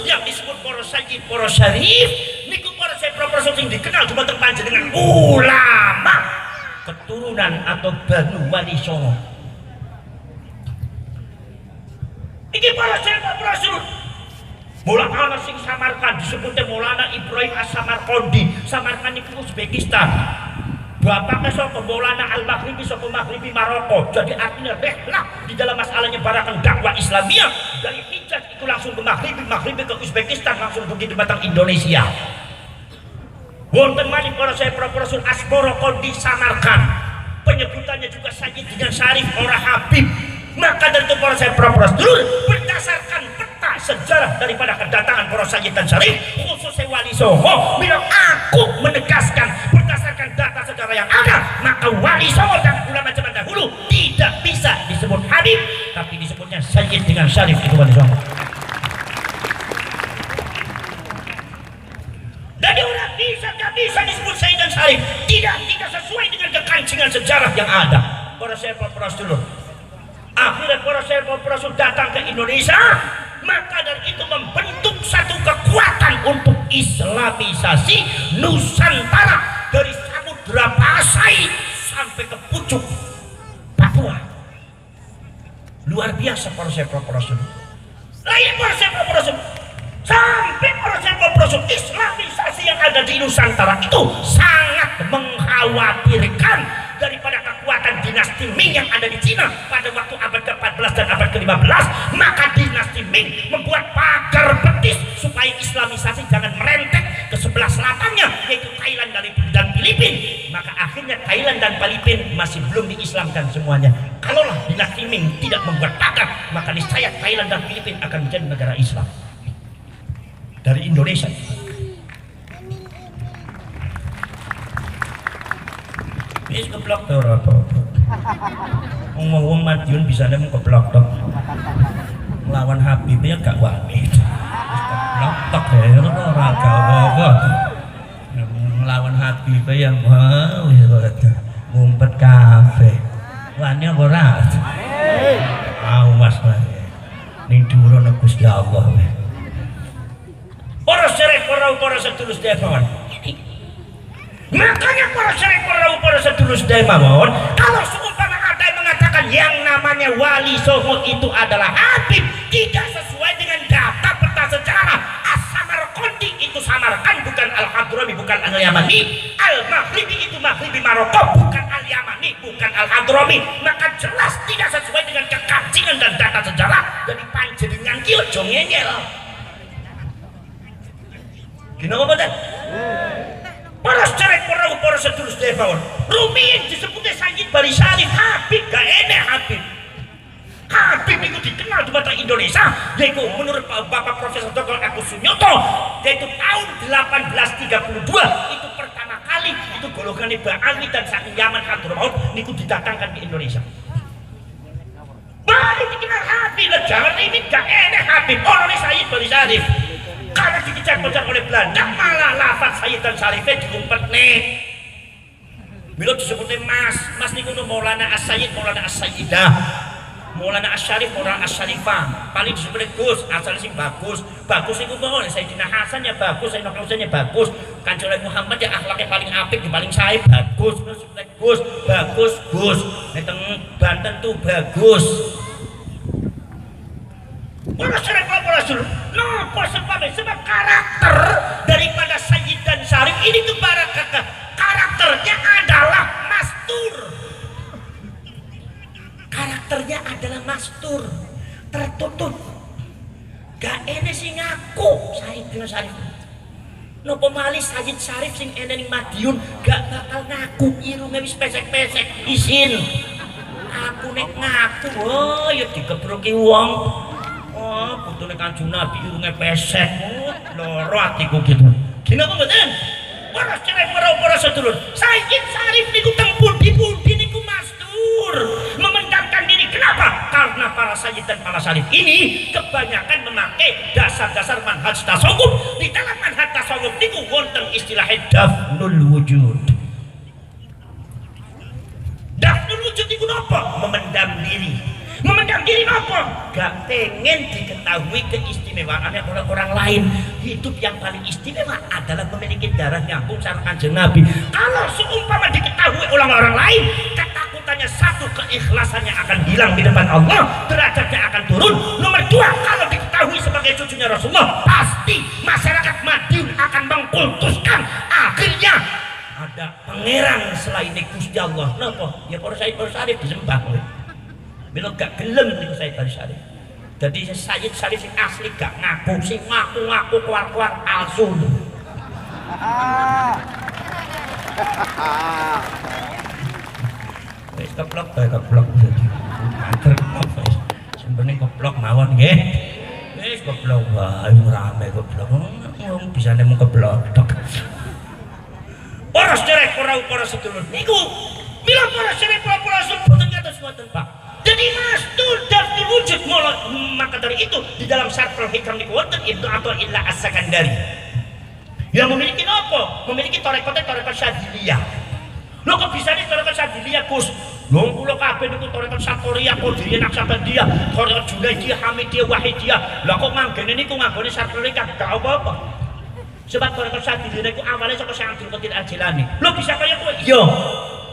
yang disebut para Sayyid, para Syarif. Niku para Syekh yang dikenal cuma dengan ulama keturunan atau Banu Wali Songo. Iki para Syekh Mula ana sing Samarkand disebutnya Maulana Ibrahim As-Samarkandi. Samarkand itu Uzbekistan. Bapaknya saka Maulana Al-Maghribi saka Maghribi Maroko. Jadi artinya rehlah di dalam masalahnya barakan dakwah Islamiyah dari Hijaz itu langsung ke Maghribi ke Uzbekistan langsung begitu batang Indonesia. Wonten malih para Syekh Rasul Asmorokondi Samarkand. Penyebutannya juga Sayyid dengan Syarif ora Habib. Maka dari itu para Syekh Rasul berdasarkan peta sejarah daripada kedatangan para Sayyid dan Syarif khususnya Wali Songo, bila aku menegaskan berdasarkan data sejarah yang ada, maka Wali Songo dan ulama zaman dahulu tidak bisa disebut Habib, tapi disebutnya Sayyid dengan Syarif itu Wali Songo. Jadi orang tidak bisa disebut Sayyid dan Syarif, tidak sesuai dengan kekancingan sejarah yang ada. Para Syekh Rasul akhirnya para Syekh Rasul datang ke Indonesia, maka dari itu membentuk satu kekuatan untuk Islamisasi Nusantara dari Samudra Pasai sampai ke pucuk Papua. Luar biasa para Syekh Rasul. Lain para Syekh Rasul sampai para Syekh Rasul Islamisasi yang ada di Nusantara itu sangat mengkhawatirkan daripada kekuatan dinasti Ming yang ada di Cina pada waktu abad ke-14 dan abad ke-15. Maka dinasti Ming membuat pagar betis supaya Islamisasi jangan merentek ke sebelah selatannya yaitu Thailand dan Filipina. Maka akhirnya Thailand dan Filipina masih belum diislamkan semuanya. Kalaulah dinasti Ming tidak membuat pagar, maka niscaya Thailand dan Filipina akan menjadi negara Islam dari Indonesia. Wis keblok to ora apa-apa. Wong Madiun bisa nemu keblok tok. Lawan Habib ya gak wani. Keblok tok ya ora apa-apa. Nglawan Habib ya mau ya kok ngumpet kafe. Wani apa ora? Awas wae. Ning dhuwur Gusti Allah. Para Syekh para sedulur sedaya. Makanya para Syekh para sedulur sedaya mawon, kalau seumpama ada yang mengatakan yang namanya Wali Songo itu adalah Habib, tidak sesuai dengan data peta sejarah. As-Samarkandi itu Samarkand bukan Al-Hadrami, bukan Al-Yamani. Al-Maghribi itu Maghribi Maroko, bukan Al-Yamani, bukan Al-Hadrami. Maka jelas tidak sesuai dengan kekancingan dan data sejarah. Jadi panjenengan ki ojo ngeyel. Gino apa teh? Para Syekh para sedulur sedaya mawon. Rumiyin disebutnya Sayyid Bari Syarif Habib, gak enek Habib. Habib itu dikenal di mata Indonesia, yaitu menurut Bapak Profesor Dr. Agus Sunyoto, yaitu tahun 1832 itu pertama kali itu golongan Ba'alwi dan saking Yaman Hadramaut niku didatangkan di Indonesia. Balik dikenal Habib, jangan ini gak enak Habib, orang ini Sayyid Bali Syarif. Karena dikejar-kejar oleh Belanda, malah lafaz Sayyid dan Syarifnya diumpet nih. Bila disebutnya Mas niku Maulana As-Sayyid, Maulana As-Sayyidah, Maulana As-Syarif, Maulana As-Syarifah. Paling disebutnya Gus, asal sing bagus. Bagus itu mohon, Sayyidina Hasan ya bagus, Sayyidina Husain ya bagus. Kanjeng Muhammad ya akhlaknya paling apik, paling sae bagus. Gus, bagus, Gus. Neteng Banten tuh bagus. Para Rasul, napa sebabnya? Sebab karakter daripada Sayyid dan Syarif ini tuh karakternya adalah mastur. Karakternya adalah mastur, tertutup. Gak enak sih ngaku Sayyid dan Syarif. Napa malih Sayyid Syarif sing enak ning Madiun gak bakal ngaku irunge wis pesek-pesek isin. Aku nek ngaku, oh ya dikebroki wong. Oh, putune Kanjeng Nabi irunge pesek. Loro atiku gitu. Kenapa mboten? Para sedulur, Sayyid Syarif niku teng pundi-pundi niku mastur, memendamkan diri. Kenapa? Karena para Sayyid dan para Syarif ini kebanyakan memakai dasar-dasar manhaj tasawuf. Di dalam manhaj tasawuf niku wonten istilah dafnul wujud. Dafnul wujud niku napa? Memendam diri. Memendam diri apa? Gak pengen diketahui keistimewaannya oleh orang lain. Hidup yang paling istimewa adalah memiliki darah nyambung sama Kanjeng Nabi. Kalau seumpama diketahui oleh orang lain, ketakutannya satu, keikhlasannya akan hilang di depan Allah, derajatnya akan turun. Nomor dua, kalau diketahui sebagai cucunya Rasulullah, pasti masyarakat Madiun akan mengkultuskan. Akhirnya ada pangeran selain Gusti Allah. Napa? Ya para Sayyid Syarif disembah. Bila gak gelem niku Sayyid Bali Syarif. Jadi Sayyid Syarif sing asli gak ngaku, sing ngaku-ngaku keluar-keluar palsu. Wis keplok bae keplok. Sebenarnya keplok mawon nggih. Wis keplok wae rame keplok. Wong bisane mung keplok. Para sedherek para sedulur niku bila para sedherek para sedulur ngatos wonten Pak. Jadi mastur dafnul wujud, maka dari itu di dalam Syarhul Hikam niku wonten Ibnu Athaillah As-Sakandari yang memiliki apa? Memiliki tarekat Syadziliyah. Lho kok bisa nih tarekat Syadziliyah Gus? Lho kula kabeh niku tarekat Satoriyah, Qadiriyah, Naqsabandiyah, tarekat Junaidiyah, Hamidiyah, Wahidiyah. Lah kok manggene niku nganggone Syarhul Hikam gak apa-apa. Sebab tarekat Syadziliyah niku awalnya saka Syekh Abdul Qadir Al-Jilani. Lho bisa kaya kowe? Iya.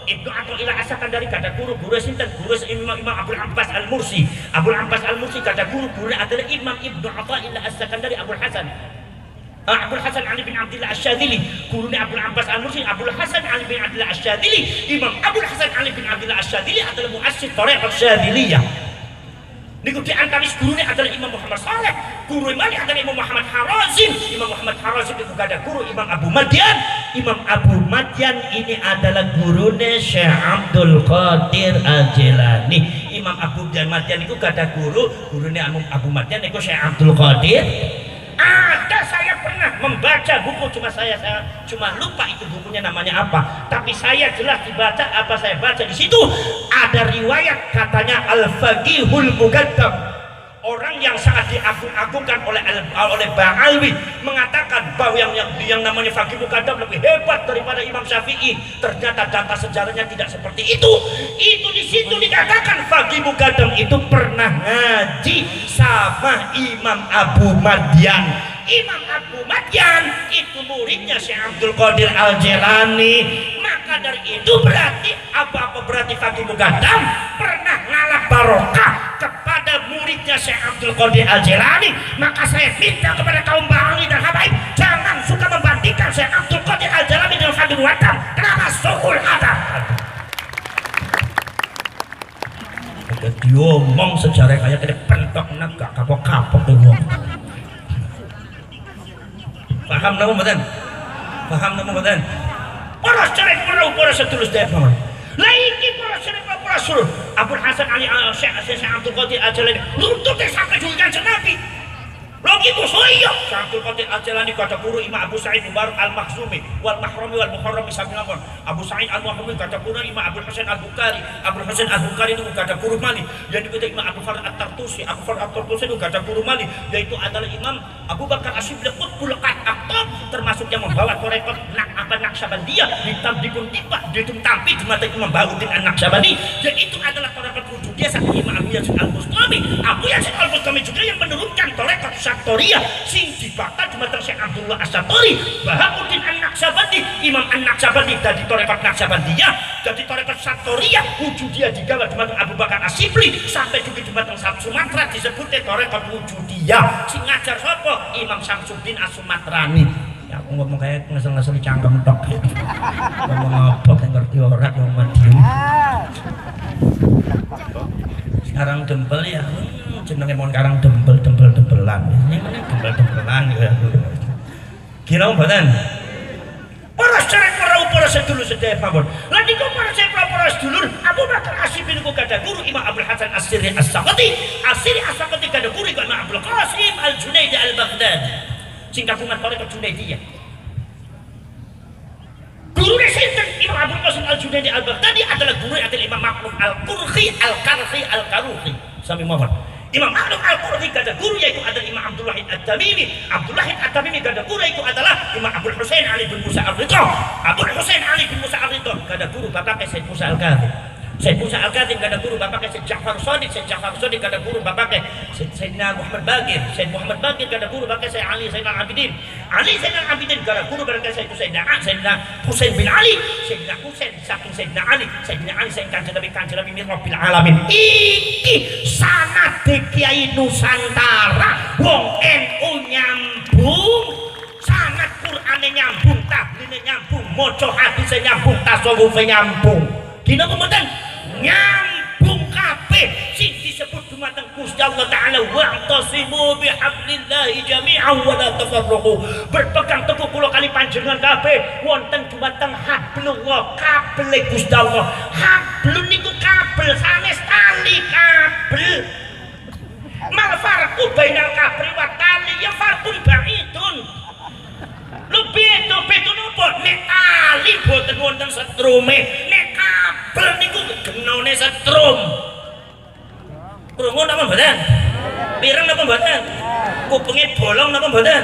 Ibnu Athaillah As-Sakandari gada guru sinten guru Imam Abdul Abbas Al-Mursi. Abdul Abbas Al-Mursi gada guru adalah Imam Ibnu Athaillah As-Sakandari Abdul Hasan Ali bin Abdullah Asy-Syadzili. Gurunya Abdul Abbas Al-Mursi Abdul Hasan Ali bin Abdullah Asy-Syadzili. Imam Abdul Hasan Ali bin Abdullah Asy-Syadzili adalah muassis thariqat Syadziliyah. Niku di antara gurunya adalah Imam Muhammad Saleh, guru Imam adalah Imam Muhammad Harazim. Imam Muhammad Harazim itu ada guru Imam Abu Madyan. Imam Abu Madyan ini adalah gurunya Syekh Abdul Qadir Al-Jilani. Imam Abu Madyan itu ada gurunya Abu Madyan itu Syekh Abdul Qadir. Saya pernah membaca buku, saya cuma lupa itu bukunya namanya apa, tapi saya jelas dibaca apa saya baca di situ ada riwayat katanya Al-Faqihul Muqaddam, orang yang sangat diagung-agungkan oleh Ba'alwi, mengatakan bahwa yang namanya Faqih Muqaddam lebih hebat daripada Imam Syafi'i. Ternyata data sejarahnya tidak seperti itu. Itu di situ dikatakan Faqih Muqaddam itu pernah ngaji sama Imam Abu Madyan. Imam Abu Madyan itu muridnya Syekh Abdul Qadir Al-Jilani. Maka dari itu berarti apa berarti Faqih Muqaddam pernah ngalah barokah kepada muridnya Syekh Abdul Qadir Al-Jilani. Maka saya minta kepada kaum Ba'alwi dan habaib, jangan suka membandingkan Syekh Abdul Qadir Al-Jilani dengan Faqih Muqaddam. Kenapa? Sukul adab. Diomong sejarah kayak tadi pentok gak kapok-kapok tuh wong. Paham nama badan? Paham nama badan? Para sedherek para sedulur sedherek. Lah iki para sedherek para sedulur. Abdul Hasan Ali Syekh Abdul Qadir Al-Jilani nuntut sampai duwe Kanjeng Nabi. Logi musuhnya Syaikhul Qadir Al-Jalani kata guru Imam Abu Sa'id Mubarak Al-Makhzumi wal Mahrami wal Muharrami sambil ngomong Abu Sa'id Al-Mahrami kata guru Imam Abu Husain Al-Bukhari. Abu Husain Al-Bukhari itu kata guru Malik, yang dikata Imam Abu Farid At-Tartusi. Abu Farid At-Tartusi itu kata guru Malik, yaitu adalah Imam Abu Bakar Asyibli Qutbul Aktab, termasuk yang membawa torekot Naqsyabandiyah hitam dipun tiba dihitung tampi di mata Imam Bahuddin An-Naqsyabandi, dan itu adalah torekot wujudiyah sama Imam Abu Yazid Al-Bustami. Abu Yazid Al-Bustami juga yang menurunkan torekot Satoriyah sing dibakar di mata Syekh Abdullah As-Satori. Bahuddin An-Naqsyabandi, Imam An-Naqsyabandi dari torekot Naqsyabandiyah, dari torekot Satoriyah wujudiyah digawa di mata Abu Bakar Asyibli sampai juga di mata Sumatera disebutnya torekot wujudiyah. Sing ngajar sapa? Imam Syamsuddin As-Sumatrani. Ya aku ngomong kayak ngesel-ngesel cangkem tok. Ngomong apa yang ngerti orang yang Madiun. Sekarang dempel ya, jenenge mon karang dempel-dempelan. Ini mana dempel-dempelan ya. Kira mboten? Para sedherek para sedulur sedherek mawon. Lan niku para sedulur Abu Bakar Asyibli niku kada guru Imam Abdul Hasan As-Sirri As-Saqati. As-Sirri As-Saqati kada guru Imam Abdul Qasim Al-Junaidi Al-Baghdadi. Sing kagungan tarekat Junaidiyah. Gurune sinten Imam Abdul Qasim Al-Junaidi Al-Baghdadi adalah guru adalah Imam Ma'ruf Al-Qurhi Al-Karhi Al-Karuhi. Sami mawon. Imam Ma'ruf Al-Qurhi kada guru yaitu adalah Imam Abdul Wahid At-Tamimi. Abdul Wahid At-Tamimi kada guru yaitu adalah Imam Abdul Husain Ali bin Musa Ar-Ridha. Abdul Husain Ali bin Musa Ar-Ridha kada guru bapaknya Said Musa Al-Kadzim. Said Musa Al-Kadzim kada guru bapaknya Said Ja'far Shadiq. Said Ja'far Shadiq kada guru bapaknya Sayyidina Muhammad Baqir. Said Muhammad Baqir kada guru bapaknya Said Ali Zainal Abidin. Ali Zainal Abidin kada guru bapaknya Sayyidina Husain bin Ali. Sayyidina Husain saking Sayyidina Ali. Sayyidina Ali saking Kanjeng Nabi min Rabbil Alamin. Iki sanad Kiai Nusantara wong NU nyambung, sanad Qur'ane nyambung, tahlile nyambung, maca hadise nyambung, tasawuf nyambung. Dina kemudian nyambung kabeh sing disebut dumateng Gusti Allah Ta'ala wa'tasimu bihablillahi jami'an wa la tafarraqu. Berpegang teguh kula kali panjenengan kabeh wonten dumateng hablullah, kabel Gusti Allah. Hablun niku kabel sanes tali kabel. Mal farqu bainal kabri wa tali ya farqun ba'idun. Lebih itu napa? Nek tali boten wonten setrume, nek kabel niku genone setrum. Krungu napa mboten? Pireng napa mboten? Kupenge bolong napa mboten?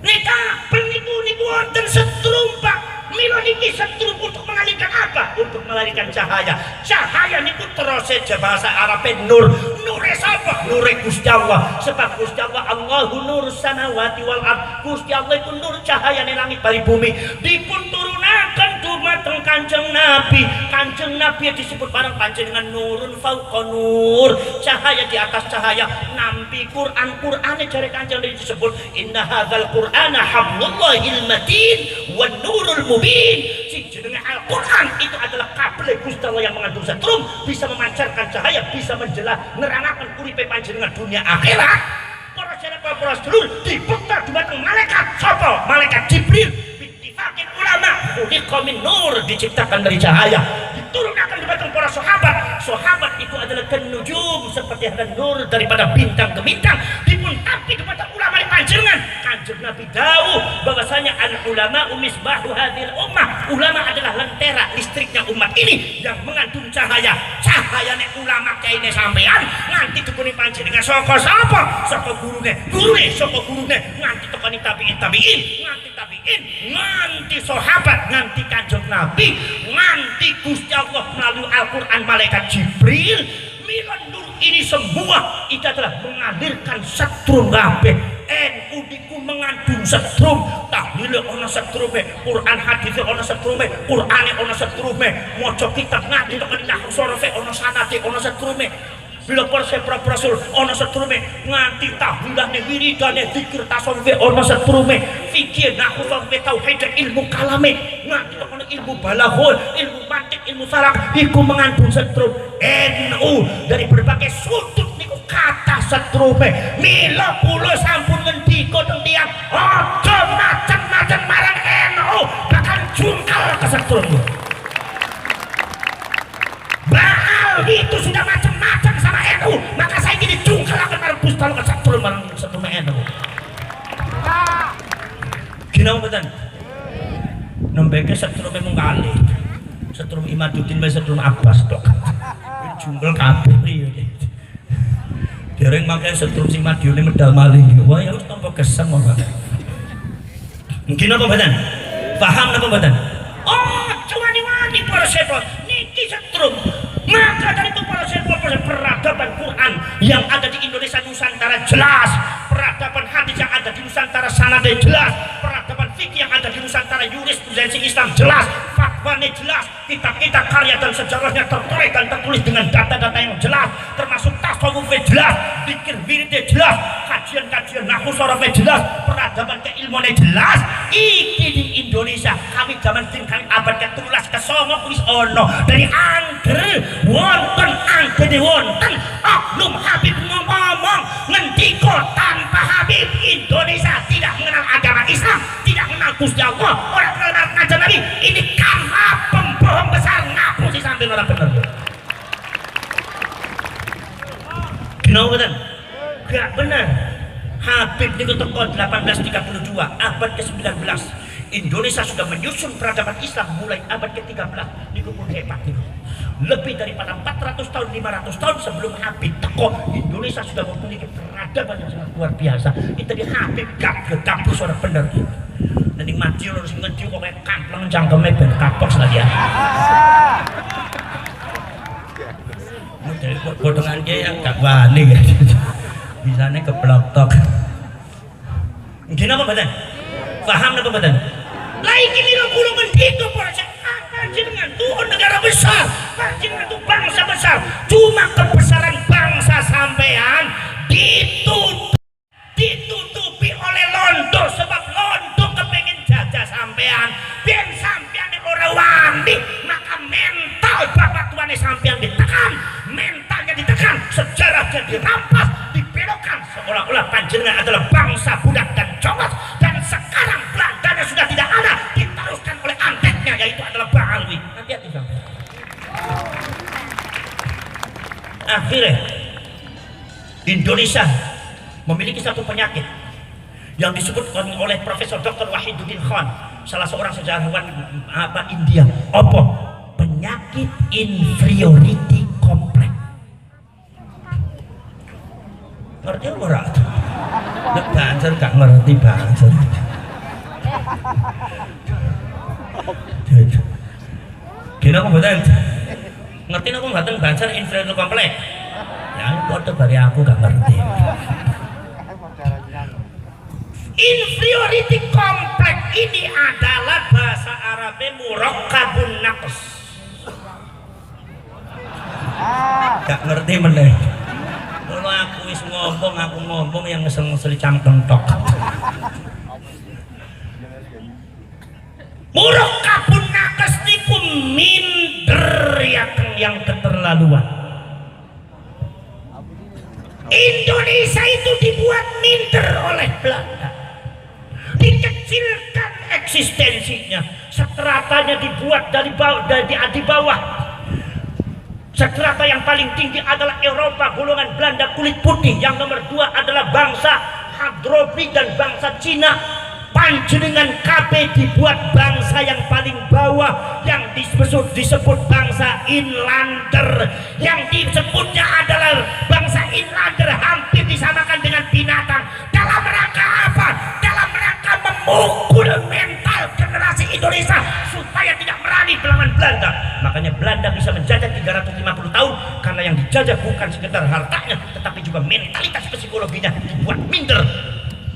Nek kabel niku wonten setrum, Pak. Mila niki setrum untuk mengalihkan apa? Untuk mengalihkan cahaya. Cahaya niku terus bahasa Arabe nur. Nure sapa? Nure Gusti Allah. Sebab Gusti Allah Allahu nur samawati wal ard. Gusti Allah itu nur cahaya langit bari bumi. Dipun turunaken dumateng Kanjeng Nabi. Kanjeng Nabi disebut barang panjenengan nurun fauqa nur. Cahaya di atas cahaya. Nampi Qur'ane jare Kanjeng Nabi disebut inna hadzal Qur'ana hablullahil matin wan nurul mubin. Si jenenge Al-Quran itu adalah kabel Gusti Allah yang mengandung setrum, bisa memancarkan cahaya, bisa menjelaskan nerangaken uripe panjenengan dunia akhirat. Para sedulur diputar dumateng malaikat sapa? Malaikat Jibril. Bittifaqil ulama khuliqa min nur, diciptakan dari cahaya. Diturunkan dumateng para sahabat. Sahabat itu adalah kenujum, seperti ada nur daripada bintang ke bintang. Dipun tapi dumateng ulama panjenengan. Kanjeng Nabi dawuh bahwasanya al ulama misbahu hadhil ummah. Ulama adalah lentera listriknya umat ini yang mengandung cahaya. Cahayane ulama kaine sampean nganti tekuni panjenengan saka sapa? Saka gurune saka gurune nganti tekani tabi'in, nganti sahabat, nganti Kanjeng Nabi, nganti Gusti Allah melalui Al-Qur'an malaikat Jibril. Mila nur ini semua itu adalah mengalirkan setrum kabeh. NU niku mengandung setrum, tahlile ana setrume, Quran hadis ana setrume, Qur'ane ana setrume, maca kitab nganti tekan nahwu sorofe ana sanate ana setrume. Bila para rasul ana setrume, nganti tahlilane wiridane zikir tasawuf ana setrume, fikih nahwu tauhid ilmu kalame, nganti tekan ilmu balaghul, ilmu mantik, ilmu saraf iku mengandung setrum. NU dari berbagai sudut niku kata setrume. Mila kula sampun ngendika teng tiyang aja macem-macem marang NU, bakal jungkal ke setrum. Baal itu sudah macam-macam sama NU, maka saya jadi jungkal akan marang Gusti Allah. Gino mboten. Nembeke setrum mung kali. Setrum Imaduddin wis setrum Abbas tok. Jungkel kabeh priyo. Dereng mangke setrum sing Madiune medal maling. Wah ya wis tampa gesem kok. Mungkin apa mboten? Paham napa mboten? Oh, wani-wani para setro niki setrum. Maka dari itu para setro peradaban Quran yang ada di Indonesia Nusantara jelas, peradaban hadis yang ada di Nusantara sanad jelas, peradaban fikih yang ada di Nusantara jurisprudensi Islam jelas, fatwanya jelas, kitab-kitab karya dan sejarahnya tertulis dan tertulis dengan data-data yang jelas, termasuk tasawufnya jelas, zikir wiridnya jelas, kajian-kajian nahwu sorofnya jelas, peradaban keilmuannya jelas. Iki di Indonesia kami zaman kami abad ke-13 ke-9 kuwi ono dari angger wonten anggene wonten oknum Habib ngomong ngendika tanpa Habib Indonesia tidak mengenal agama Islam, tidak mengenal Gusti Allah, orang mengenal ngajar Nabi. Ini karena pembohong besar ngapusi sampai orang bener. Kenapa betul? Gak benar. Habib itu teko 1832 abad ke-19. Indonesia sudah menyusun peradaban Islam mulai abad ke-13. Niku pun hebat niku. Lebih daripada 400 tahun, 500 tahun sebelum Habib teko, Indonesia sudah memiliki peradaban yang sangat luar biasa. Itu di Habib gak suara bener. Nanti mati harus ngeju kok kayak kampleng cangkeme ben kapok lagi ya. Dari potongan dia yang gak wani ya. Bisanya keblok-tok. Mungkin apa badan? Paham apa badan? Lagi ini lo kulo mendito para dengan Tuhan negara besar, dengan itu bangsa besar. Cuma kebesaran bangsa sampean ditutupi oleh Londo, sebab Londo kepengen jajah sampean. Ben sampean orang wani, maka mental bapak tuane sampean ditekan, mentalnya ditekan, sejarahnya dirampas, dibelokkan seolah-olah panjenengan adalah bangsa budak dan congos. Dan sekarang Belandanya sudah tidak ada, diteruskan oleh anteknya yaitu adalah Baalwi. Hati-hati sampean. Akhirnya Indonesia memiliki satu penyakit yang disebut oleh Profesor Dr. Wahiduddin Khan, salah seorang sejarawan India. Apa? Penyakit inferiority complex. Ngerti ora? Nek banser gak ngerti banser. Kira apa mboten? Ngerti napa mboten banser inferiority complex? Ya padha bari aku gak ngerti. Inferiority complex ini adalah bahasa Arabnya murakkabun naqs. Gak ngerti meneh. Kalau aku wis ngomong yang ngesel-ngesel cangkem tok. Murakkabun naqs niku minder yang keterlaluan. Indonesia itu dibuat minder oleh Belanda, dikecilkan eksistensinya, stratanya dibuat di bawah. Strata yang paling tinggi adalah Eropa, golongan Belanda kulit putih. Yang nomor 2 adalah bangsa Hadromi dan bangsa Cina. Panjenengan KB dibuat bangsa yang paling bawah, yang disebut bangsa inlander. Yang disebutnya adalah bangsa inlander, hampir disamakan dengan binatang. Dalam rangka apa? Dalam rangka memukul mental generasi Indonesia supaya tidak berani melawan Belanda. Makanya Belanda bisa menjajah 350 tahun karena yang dijajah bukan sekedar hartanya, tetapi juga mentalitas psikologinya dibuat minder.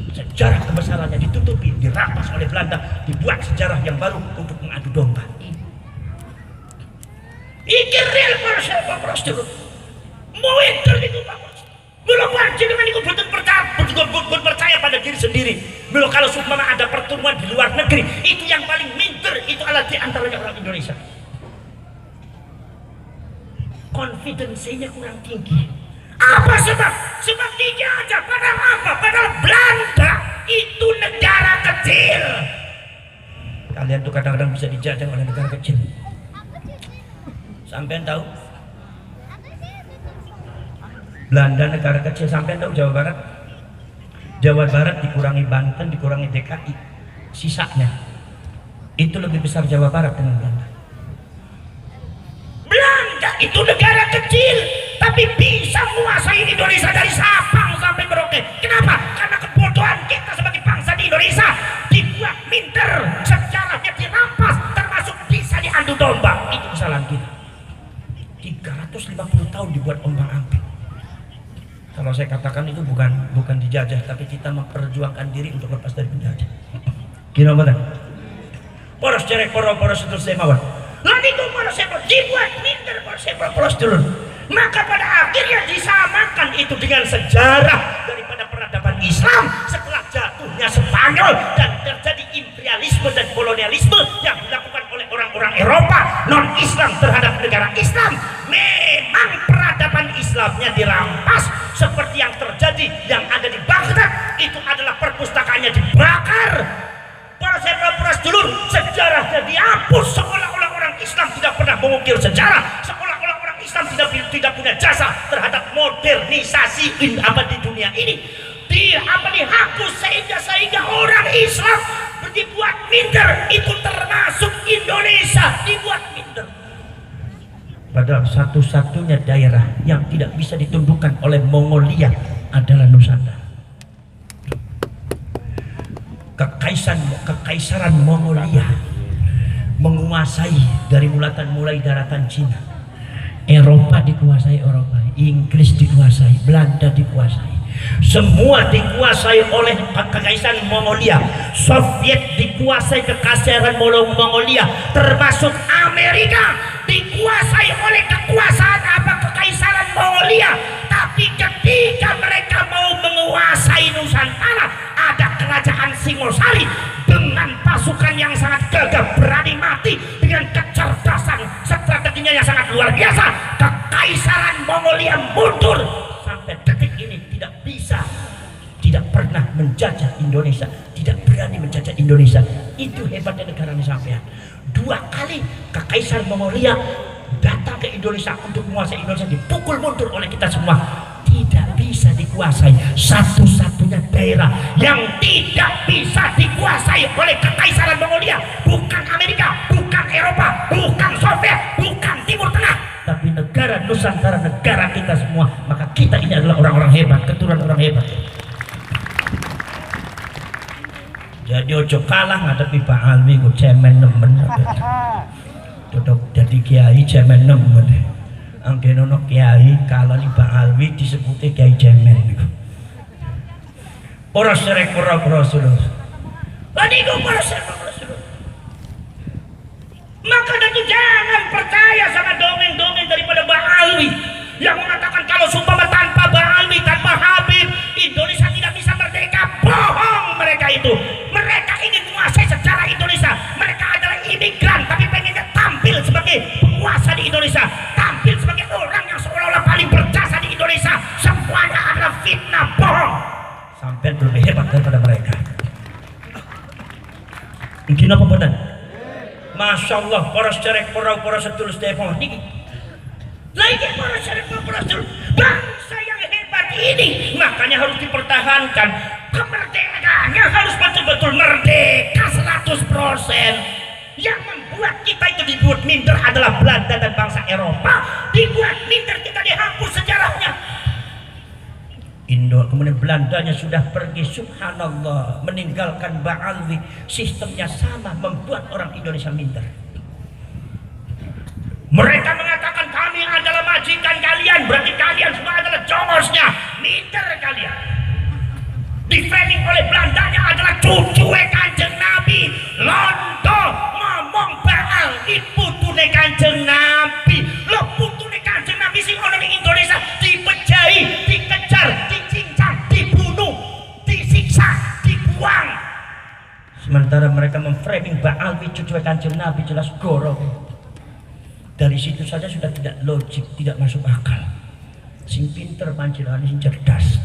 Sejarah kebesarannya ditutupi, dirampas oleh Belanda, dibuat sejarah yang baru untuk mengadu domba. Iki real Pak Prosedur. Mau enter itu Pak Prosedur. Belum panjenengan itu betul percaya pada diri sendiri. Belum kalau seumpama ada pertemuan di luar negeri, itu yang paling minder itu adalah di antaranya orang Indonesia. Konfidensinya kurang tinggi. Apa sebab? Sebab tinggi aja. Padahal apa? Padahal Belanda itu negara kecil. Kalian tuh kadang-kadang bisa dijajah oleh negara kecil. Sampean tahu? Belanda negara kecil. Sampean tahu Jawa Barat? Jawa Barat dikurangi Banten, dikurangi DKI. sisanya itu lebih besar Jawa Barat dengan Belanda. Belanda itu negara kecil tapi bisa menguasai Indonesia dari Sabang sampai Merauke. Kenapa? Karena kebodohan kita sebagai bangsa di Indonesia dibuat minder, sejarahnya dirampas, termasuk bisa diadu domba. Itu kesalahan kita. 350 tahun dibuat ombang-ambing. Kalau saya katakan itu bukan dijajah, tapi kita memperjuangkan diri untuk lepas dari penjajah. Kira apa? Poros cerek poros itu saya mawar. Lalu itu poros saya dibuat minder, poros dulu. Maka pada akhirnya disamakan itu dengan sejarah daripada peradaban Islam setelah jatuhnya Spanyol dan terjadi imperialisme dan kolonialisme yang dilakukan oleh orang-orang Eropa non-Islam terhadap negara Islam. Memang peradaban Islamnya dirampas seperti yang terjadi yang ada di Baghdad. Itu adalah perpustakaannya dibakar. Poros dulu sejarahnya dihapus seolah-olah orang Islam tidak pernah mengukir sejarah, seolah-olah orang Islam tidak punya jasa terhadap modernisasi di dunia ini. Dihapus sehingga orang Islam dibuat minder. Itu termasuk Indonesia dibuat minder. Padahal satu-satunya daerah yang tidak bisa ditundukkan oleh Mongolia adalah Nusantara. Kekaisaran Mongolia menguasai dari mulai daratan Cina. Eropa dikuasai Eropa, Inggris dikuasai, Belanda dikuasai. Semua dikuasai oleh kekaisaran Mongolia. Soviet dikuasai kekaisaran Mongolia, termasuk Amerika dikuasai oleh kekaisaran Mongolia. Tapi ketika mereka mau menguasai Nusantara, ada kerajaan Singosari dengan pasukan yang sangat gagah berani mati dengan kecerdasan strateginya yang sangat luar biasa. Kekaisaran Mongolia mundur sampai detik ini tidak pernah menjajah Indonesia, tidak berani menjajah Indonesia. Itu hebatnya negara ini sampean. 2 kali kekaisaran Mongolia datang ke Indonesia untuk menguasai Indonesia, dipukul mundur oleh kita semua. Tidak bisa dikuasai. Satu-satunya daerah yang tidak bisa dikuasai oleh kekaisaran Mongolia bukan Amerika, bukan Eropa, bukan Soviet, bukan Timur Tengah, tapi negara Nusantara, negara kita semua. Maka kita ini adalah orang-orang hebat, keturunan orang hebat. Jadi ojo kalah ngadepi Pak Alwi ku cemen nemen. Duduk jadi kiai cemen nemen. Anggen ono kiai kalau nih Pak Alwi disebutnya kiai cemen. Poros serek poros dulu. Tadi itu poros serek poros dulu. Maka itu jangan percaya sama dongeng-dongeng daripada Pak Alwi yang mengatakan kalau sumpah tanpa Pak Alwi, tanpa Habib, Indonesia tidak bisa merdeka. Bohong mereka itu. Mereka ingin menguasai sejarah Indonesia. Mereka adalah imigran tapi pengennya tampil sebagai penguasa di Indonesia, tampil sebagai orang yang seolah-olah paling berjasa di Indonesia. Semuanya adalah fitnah, bohong. Sampai lebih hebat daripada mereka. Mungkin apa benar? Masya Allah, poros cerek poros setulus Depok ini. Lagi poros cerek poros setulus. Bangsa yang hebat ini makanya harus dipertahankan. Kemerdekaannya harus betul-betul merdeka 100%. Yang membuat kita itu dibuat minder adalah Belanda dan bangsa Eropa. Dibuat minder, kita dihapus sejarahnya. Kemudian Belandanya sudah pergi, subhanallah, meninggalkan Mbak Alwi. Sistemnya sama, membuat orang Indonesia minder. Mereka mengatakan kami adalah majikan kalian, berarti kalian semua adalah jongosnya. Minder kalian. Di framing oleh Belandanya adalah cucu Kanjeng Nabi. Londo ngomong Baal putune Kanjeng Nabi. Lo putune Kanjeng Nabi sing ono ning Indonesia dipejahi, dikejar, dicincang, dibunuh, disiksa, dibuang. Sementara mereka memframing Baal cucu Kanjeng Nabi, jelas goro. Dari situ saja sudah tidak logik, tidak masuk akal. Sing pinter pancilane sing cerdas.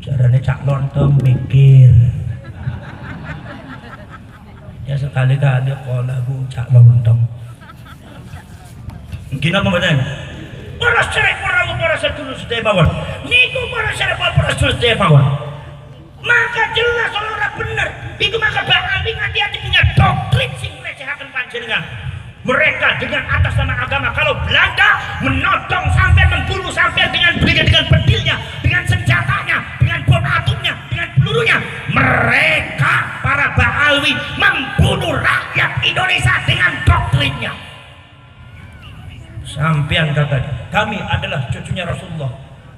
Caranya Cak Lontong mikir. Ya sekali-kali kalau lagu Cak Lontong. Mungkin apa benar? Poros cerek poros setulus Depok. Niku poros cerek poros setulus Depok. Maka jelas orang benar. dengan mereka dengan atas nama agama. Kalau Belanda menodong sampai membunuh sampai dengan pedilnya, dengan senjatanya, dengan bom atomnya, dengan pelurunya, mereka para Ba'alwi membunuh rakyat Indonesia dengan doktrinnya. Sampean kata, kami adalah cucunya Rasulullah.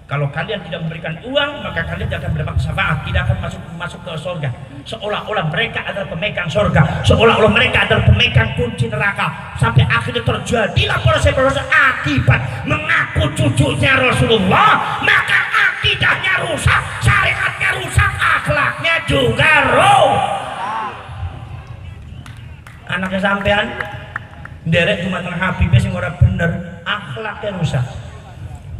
Kalau kalian tidak memberikan uang, maka kalian tidak akan mendapat syafaat, tidak akan masuk ke surga. Seolah-olah mereka adalah pemegang surga, seolah-olah mereka adalah pemegang kunci neraka. Sampai akhirnya terjadilah proses akibat mengaku cucunya Rasulullah, maka akidahnya rusak, syariatnya rusak, akhlaknya juga rusak. Anaknya sampean derek cuma tengah Habibnya sing ora bener, akhlaknya rusak.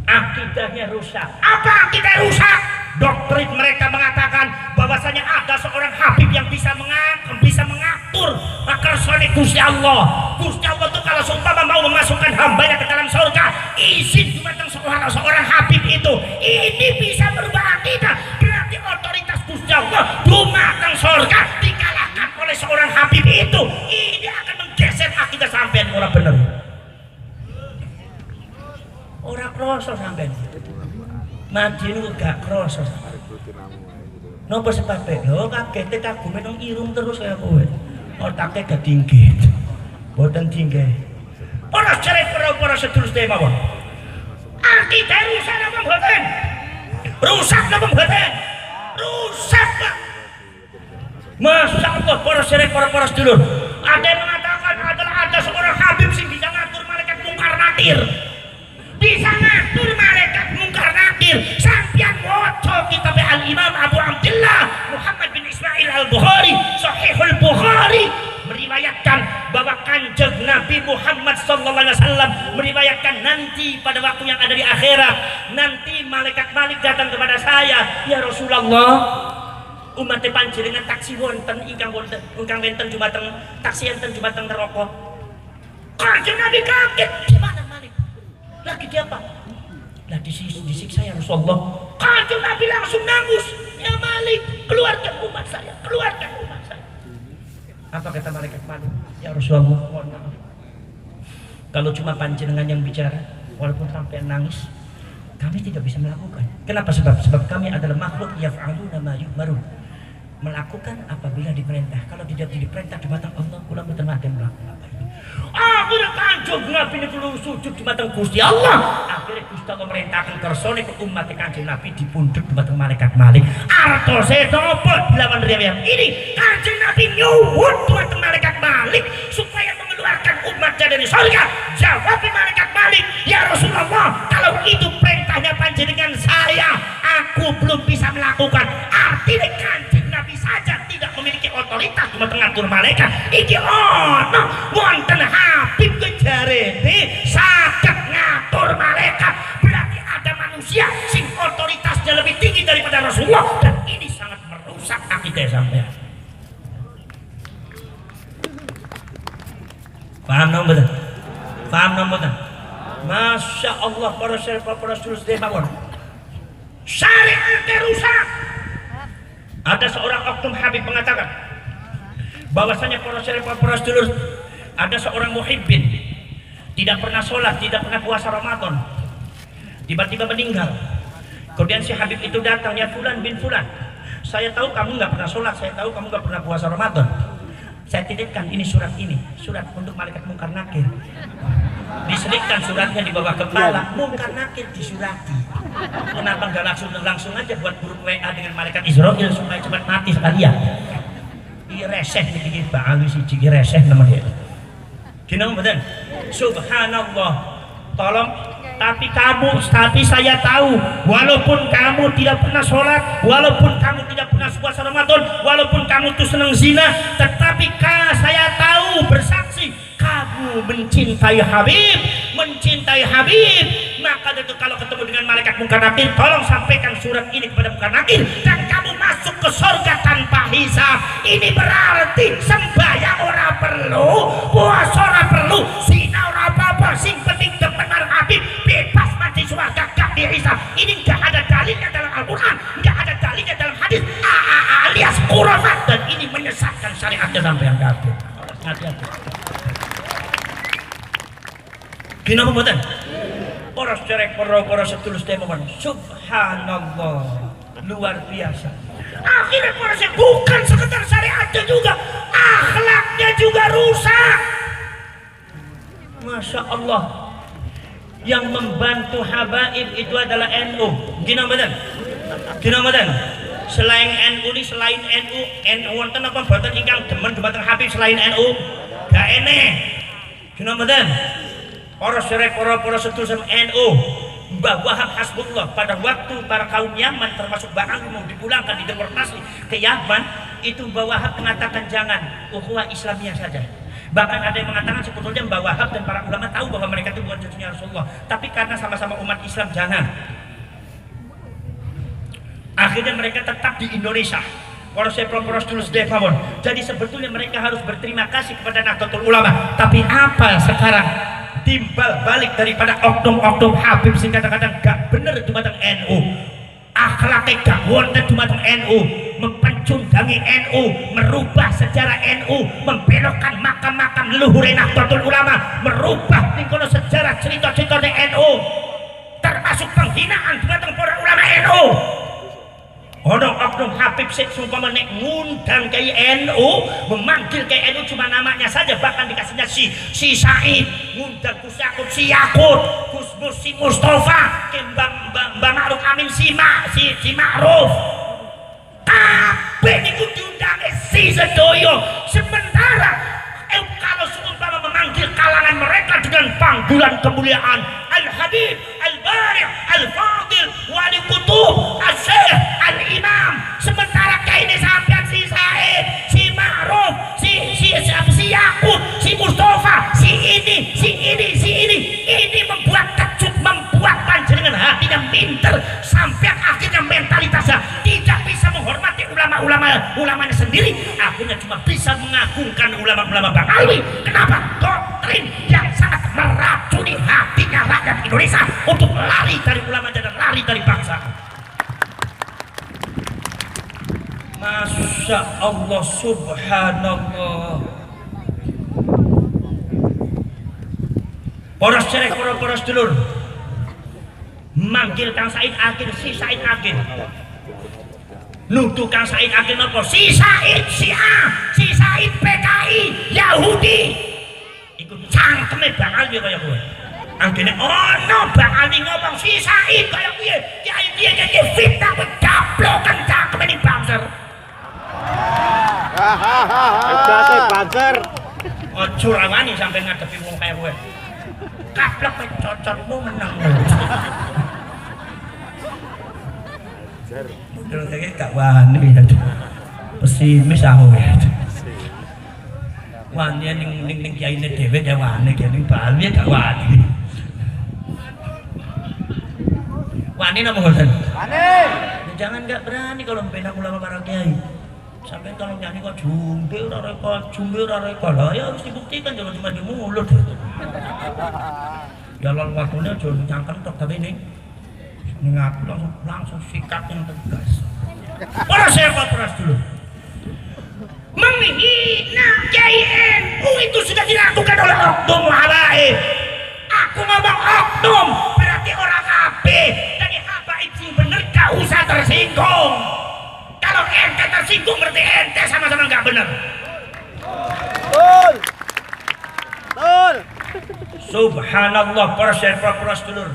Akidahnya rusak. Apa akidah rusak? Doktrin mereka mengatakan bahwasanya ada seorang Habib yang bisa mengatur kersane Gusti Allah. Gusti Allah itu kalau seumpama mau memasukkan hambanya ke dalam surga, izin dumateng seorang Habib itu. Ini bisa berubah akidah. Berarti otoritas Gusti Allah dumateng surga dikalahkan oleh seorang Habib itu. Ini akan menggeser akidah sampean ora bener. Ora kroso sampean. Mati niku gak kroso. Napa sebabe? Lho kagete kagume nang irung terus kaya kowe. Otake gak dinggit. Boten dinggit. Ora cari para sedulur mawon. Akidah rusak napa mboten? Rusak napa mboten? Rusak, Pak. Masya Allah para sedulur. Ada yang mengatakan ada seorang Habib sing bisa ngatur malaikat mungkar nakir. Bisa ngatur malaikat mungkar nakir. Sampeyan waca kitab Al-Imam Abu Abdullah Muhammad bin Ismail Al-Bukhari, Sahihul Bukhari, meriwayatkan bahwa Kanjeng Nabi Muhammad SAW meriwayatkan nanti pada waktu yang ada di akhirat, nanti malaikat Malik datang kepada saya, ya Rasulullah, umat panjenengan taksi wonten ingkang wonten jumateng taksi enten jumateng neraka. Kanjeng Nabi kaget, gimana Malik? Lagi dia apa? Lah disiksa ya Rasulullah. Kanjeng Nabi langsung nangis, ya Malik, keluarkan umat saya, keluarkan umat saya. Apa kata malaikat Malik? Ya Rasulullah, mohon maaf. Kalau cuma panjenengan yang bicara, walaupun sampai nangis, kami tidak bisa melakukan. Kenapa? Sebab kami adalah makhluk yaf'aluna ma yu'marun. Melakukan apabila diperintah. Kalau tidak diperintah di batang Allah, kula mboten mati melakukan. Akhirnya Kanjeng Nabi ini perlu sujud di batang Gusti Allah. Akhirnya Gusti Allah merintahkan kersane ke umat Kanjeng Nabi dipundhut di batang malaikat Malik. Artose napa dilawan riwayat ini? Kanjeng Nabi nyuwun di batang malaikat Malik supaya mengeluarkan umatnya dari surga. Jawab malaikat Malik, ya Rasulullah, kalau itu perintahnya panjenengan saya, aku belum bisa melakukan. Artinya Kanjeng Nabi saja tidak memiliki otoritas cuma ngatur malaikat. Iki ono wonten Habib kejarene saged ngatur malaikat. Berarti ada manusia sing otoritasnya lebih tinggi daripada Rasulullah, dan ini sangat merusak akidah sampean. Paham nang mboten? Paham nang mboten? Masya Allah para sedulur mawon. Syariat rusak. Ada seorang oknum Habib mengatakan bahwasanya para sedulur, ada seorang muhibbin tidak pernah sholat, tidak pernah puasa Ramadan, tiba-tiba meninggal. Kemudian si Habib itu datang, ya Fulan bin Fulan, saya tahu kamu nggak pernah sholat, saya tahu kamu nggak pernah puasa Ramadan. Saya titipkan ini surat untuk malaikat mungkar nakir. Diselipkan suratnya di bawah kepala, mungkar nakir disurati. Kenapa nggak langsung aja buat grup WA dengan malaikat Israel supaya cepat mati sekalian? Iya reseh nih Pak Ali si Cigi reseh namanya. Gini betul. Subhanallah. Tolong. Tapi saya tahu, walaupun kamu tidak pernah sholat, walaupun kamu tidak pernah puasa Ramadan, walaupun kamu tuh senang zina, tetapi saya tahu bersaksi kamu mencintai Habib. Maka itu kalau ketemu dengan malaikat mungkar nakir, tolong sampaikan surat ini kepada mungkar nakir dan kamu masuk ke surga tanpa hisab. Ini berarti sembahyang ora perlu, puasa ora perlu, zina ora apa-apa, sing penting depan Habib bebas mati surga gak dihisab. Ini gak ada dalilnya dalam Al-Quran, gak ada dalilnya dalam hadis, alias khurafat, dan ini menyesatkan syariatnya sampai yang kafir. Hati-hati. Kenapa mboten? Para sedherek para sedulur sedherek, subhanallah, luar biasa. Akhirnya para bukan sekedar syariatnya juga, akhlaknya juga rusak. Masya Allah. Yang membantu habaib itu adalah NU. Gina mboten? Selain NU ini, selain NU wonten apa mboten ingkang demen dumateng Habib selain NU? Gak eneh. Gina mboten? Para sedherek para sedulur NU, Mbah Wahab Hasbullah pada waktu para kaum Yaman termasuk Mbah Ali mau dipulangkan dideportasi ke Yaman, itu Mbah Wahab mengatakan jangan, ukhuwah Islamiyah saja. Bahkan ada yang mengatakan sebetulnya Mbah Wahab dan para ulama tahu bahwa mereka itu bukan cucunya Rasulullah, tapi karena sama-sama umat Islam jangan. Akhirnya mereka tetap di Indonesia. Para sedulur sedherek, jadi sebetulnya mereka harus berterima kasih kepada Nahdlatul Ulama. Tapi apa sekarang? Timbal balik daripada oknum-oknum Habib sing kadang-kadang gak bener dumateng NU, akhlaknya gak wonten dumateng NU, mempencundangi NU, merubah sejarah NU, membelokkan makam-makam leluhur Nahdlatul Ulama, merubah tingkono sejarah cerita-cerita NU, termasuk penghinaan dumateng para ulama NU. Ono oknum Habib sing sumpama nek ngundang ke NU, memanggil ke NU cuma namanya saja, bahkan dikasihnya si Said, ngundang Gus Yakut si Yakut, Gus Mus si Mustafa, ke Mbak Ma'ruf Amin si Ma'ruf. Kabeh niku diundang si sedoyo. Sementara kalau seumpama memanggil kalangan mereka dengan panggilan kemuliaan Al-Habib, Al-Bari', Al-Fadil, Wali Kutub, Al-Syekh, Al-Imam, sementara kayak ini sampean si Said, si Ma'ruf, si Yakut, si Mustafa, si ini membuat kecut, membuat panjenengan hatinya minter, sampai akhirnya mentalitasnya tidak bisa menghormati ulama-ulamanya sendiri, akhirnya cuma bisa mengagungkan ulama-ulama Bang Alwi. Kenapa? Doktrin yang sangat meracuni hatinya rakyat Indonesia untuk lari dari ulama dan lari dari bangsa. Masya Allah, subhanallah. Para sedherek, para sedulur, manggil Kang Said Akil, si Said Akil, nuduh Kang Said Akil apa? Si Said Syiah, si Said PKI, Yahudi. Ikut cangkeme Bang Ali kaya kowe. Anggene ono Bang Ali ngomong si Said kaya piye? Kiai piye fitnah gablokan cangkeme ning bangser. Jase banser. Ojo rawani sampe ngadepi wong kaya kowe. Kaplek cocotmu menang. Terus kayak gak wani ya. Pesimis aku ya. Wani ning kiyaine dhewe ya wani, ning Bali gak wani. Wani napa mboten? Wani. Jangan gak berani kalau membela ulama para kiai. Sampai kalau nyanyi kok jumbe ora reka lah ya harus dibuktikan, jangan cuma di mulut. Dalam waktunya jangan cangkem tok, tapi ini ngaku langsung sikap yang tegas. Para sahabat dulu, menghina Kiai NU itu sudah dilakukan oleh oknum habaib. Aku ngomong oknum berarti orang kabeh, jadi habaib sing bener gak usah tersinggung. Kalau ente tersinggung berarti ente sama-sama nggak benar. Betul. Subhanallah, para sedulur.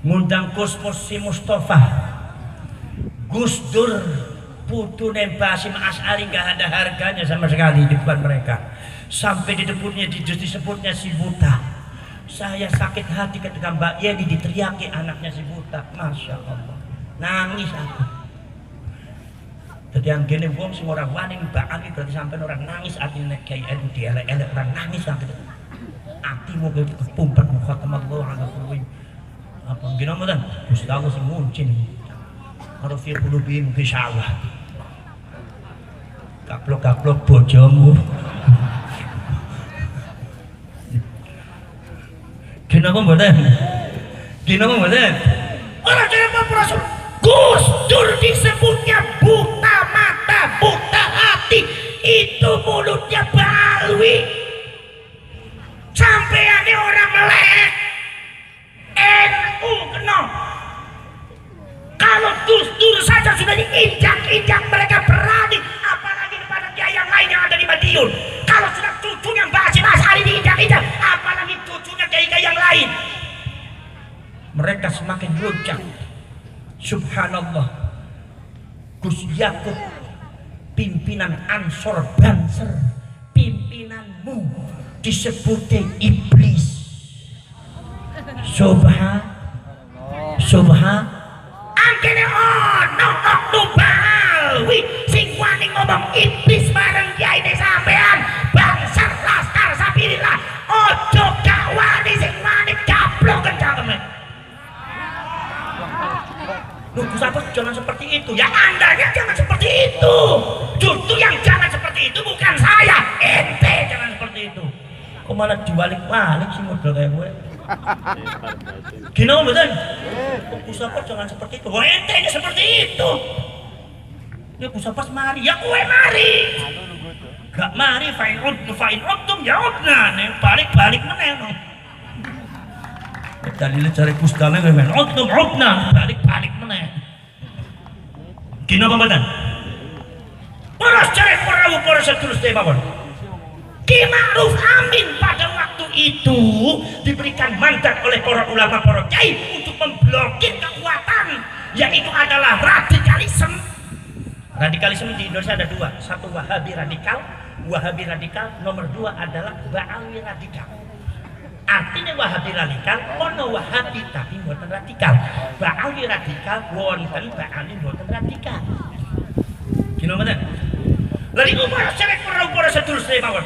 Ngundang Gus Mursi Mustafa, Gus Dur, putune Basim Asy'ari nggak ada harganya sama sekali di depan mereka. Sampai disebutnya si buta. Saya sakit hati ketika Mbak Yeni diteriaki anaknya si buta. Masya Allah, nangis aku. Jadi yang gini wong sing ora wani Mbak Ali berarti sampean orang nangis artinya nek Kiai NU dielek-elek orang nangis sampean. Atimu ke kepumpet khatamullah ala kulli. Apa gini mboten? Gusti Allah sing nguncin. Karo fi qulubihim ghishawah. Gaplok-gaplok bojomu. Kenapa mboten? Kenapa mboten? Ora kenapa Rasul Gus Dur disebutnya buta mata, buta hati, itu mulutnya Balwi. Sampai ada orang subhanallah, Gus Yakub pimpinan Ansor Banser, pimpinanmu disebutnya iblis. Subhan angkene ono oknum Balawi sing wani ngomong iblis bareng kiai ne sampean Banser Laskar Sabilillah. Ojo gak wani sing wani gablok kencangeme. Gus apa jangan seperti itu ya, andanya jangan seperti itu. Justru yang jangan seperti itu bukan saya, ente jangan seperti itu. Kok malah diwalik-walik sih model kayak gue. Gini om betul? Gus apa jangan seperti itu, ente nya seperti itu. Ya Gus apa mari, ya kue mari. Gak mari, fa'in udtum ya udna, balik-balik meneng. Dalilnya cari pustana gue men, udna, balik-balik meneng. Gini apa betul? Poros cari perahu poros terus deh bawon. Ki Ma'ruf Amin pada waktu itu diberikan mandat oleh para ulama, para kiai untuk memblokir kekuatan, yaitu adalah radikalisme. Radikalisme di Indonesia ada dua, satu Wahabi radikal, nomor dua adalah Ba'awi radikal. Artinya Wahabi radikal, ono Wahabi tapi bukan radikal. Ba'awi radikal, wonten Ba'awi bukan radikal. Gimana? Lalu upaya selek para seterusnya bawon.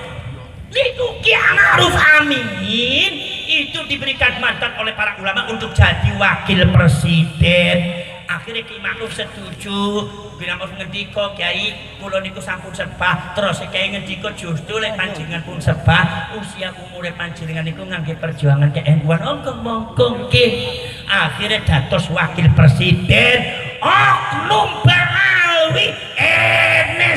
Liku Ki Ma'ruf Amin itu diberikan mandat oleh para ulama untuk jadi wakil presiden. Akhirnya Ki Ma'ruf setuju. Ki Ma'ruf ngendika, Kiai kula niku sampun sepah. Terus Kiai ngendika justru lek panjenengan pun sepah, usia umure panjenengan niku ngangge perjuangan ke-NU. Monggo nggih. Akhirnya dados wakil presiden oknum Balawi.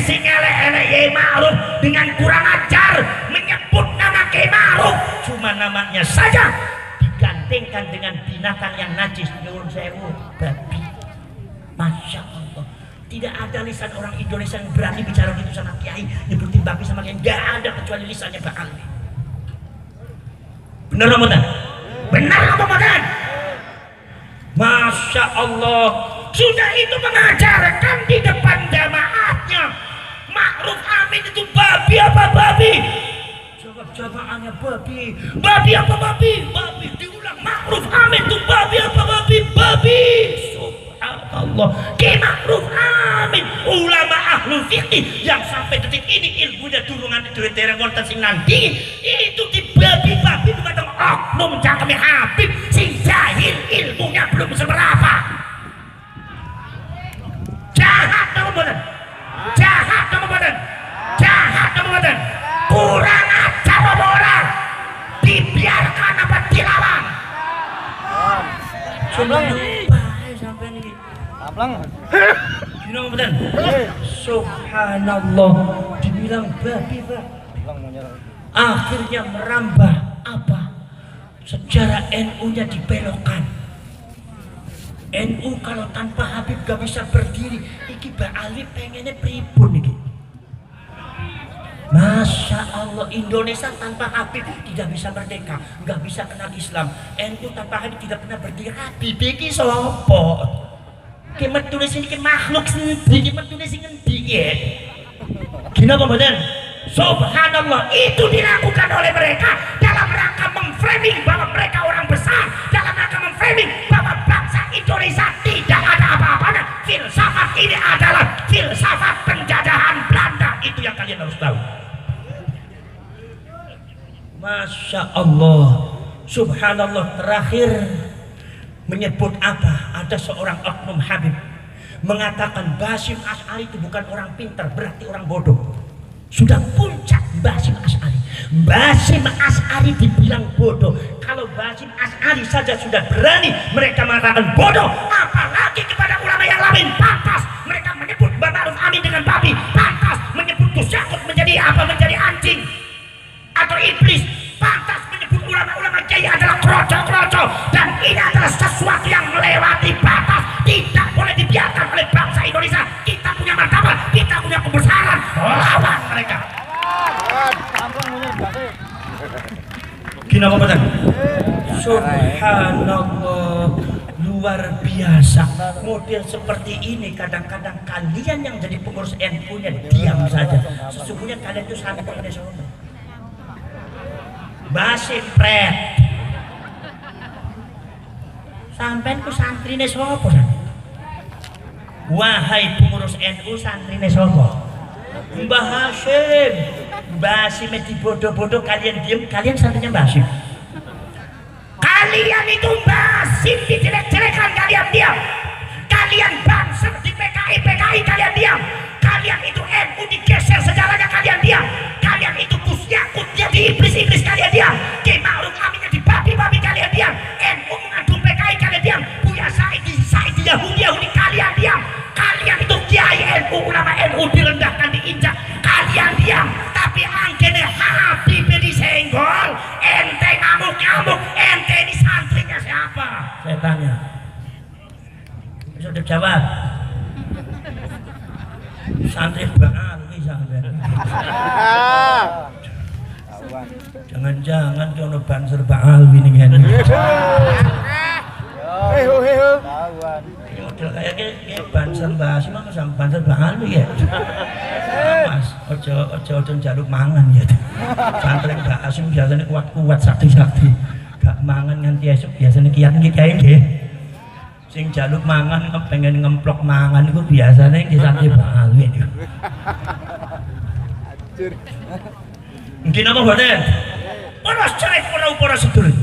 Sing elek-elek Kiai Ma'ruf dengan kurang ajar menyebut nama Kiai Ma'ruf, cuma namanya saja digantengkan dengan binatang yang najis, nyuwun sewu, babi. Masya Allah, tidak ada lisan orang Indonesia yang berani bicara gitu sama kiai, nyebutin babi sama kiai, nggak ada kecuali lisannya Pak Ali. Benar Ramadan? Benar Ramadan? Masya Allah, sudah itu mengajarkan di depan jamaahnya. Ma'ruf Amin itu babi apa babi? Jawab jamaahnya babi. Babi apa babi? Babi. Diulang, Ma'ruf Amin itu babi apa babi? Babi. Subhanallah. Ki Ma'ruf Amin, ulama ahlul fiqih yang sampai detik ini ilmunya durungan ditereng wonten sing nanti itu dibabi-babi dumateng oknum cangkeme Habib sing jahil, ilmunya belum seberapa. Jahat kamu boten. Jahat kamu badan, jahat kamu badan, kurang ajar orang, dibiarkan apa dilawan. Sampai ini. Gimana badan? Subhanallah, dibilang babi pak. Akhirnya merambah apa? Sejarah NU-nya dibelokkan. NU kalau tanpa Habib gak bisa berdiri. Iki Mbak Ali pengennya pripun iki. Masya Allah, Indonesia tanpa Habib tidak bisa merdeka, gak bisa kenal Islam. NU tanpa Habib tidak pernah berdiri. Habib iki sopo? Ki metune sing iki makhluk sendiri, ki metune sing ngendi ya? Gina apa badan? Subhanallah, itu dilakukan oleh mereka dalam rangka memframing bahwa mereka orang besar, dalam rangka memframing bahwa bangsa Indonesia tidak ada apa-apanya. Filsafat ini adalah filsafat penjajahan Belanda. Itu yang kalian harus tahu. Masya Allah, subhanallah, terakhir menyebut apa? Ada seorang oknum Habib mengatakan Basim Asy'ari itu bukan orang pintar, berarti orang bodoh. Sudah puncak Basim Asy'ari. Basim Asy'ari dibilang bodoh. Kalau Basim Asy'ari saja sudah berani mereka mengatakan bodoh, apalagi kepada ulama yang lain. Pantas mereka menyebut Ma'ruf Amin dengan babi, pantas menyebut Gus Yakub menjadi apa? Menjadi anjing atau iblis. Pantas menyebut ulama-ulama kiai adalah kroco-kroco. Dan ini adalah sesuatu yang melewati batas. Tidak boleh dibiarkan oleh bangsa Indonesia. Kita punya martabat, kita punya kebesaran. Lawan mereka. Gini apa betul? Subhanallah, luar biasa. Model seperti ini kadang-kadang kalian yang jadi pengurus NU-nya diam saja. Sesungguhnya kalian itu santri semua. Basim pret. Sampean ku santrine sapa? Wahai pengurus NU santrine sapa? Mbah Hasyim. Basim dibodoh-bodoh kalian diam, kalian santrinya Basim. Kalian itu Basim dijelek-jelekan kalian diam. Kalian Banser di PKI kalian diam. Kalian itu NU digeser sejarahnya kalian diam. Kalian itu Gus Yakut jadi iblis-iblis kalian diam. Ki Ma'ruf Aminnya di babi-babi kalian diam. NU mengadu PKI kalian diam. Buya Said Yahudi kalian diam. Kalian itu kiai NU, ulama NU direndahkan, diinjak, kalian diam. Tapi angkene Habib disenggol, ente ngamuk-ngamuk, ente ini santrinya siapa? Saya tanya. Sudah jawab. Santri Ba'alwi sampean. Jangan-jangan kono Banser Ba'alwi ning ngene. Model kayak Banser Basim sama sama Banser Ba'alwi ya. Mas, ojo njaluk mangan ya. Santri Basim biasanya kuat-kuat sakti-sakti. Gak mangan nganti esuk biasanya kiat-kiat nggih. Sing jaluk mangan pengen ngemplok mangan itu biasanya di santri Ba'alwi niku. Mungkin apa boten? Para cerek para sedulur.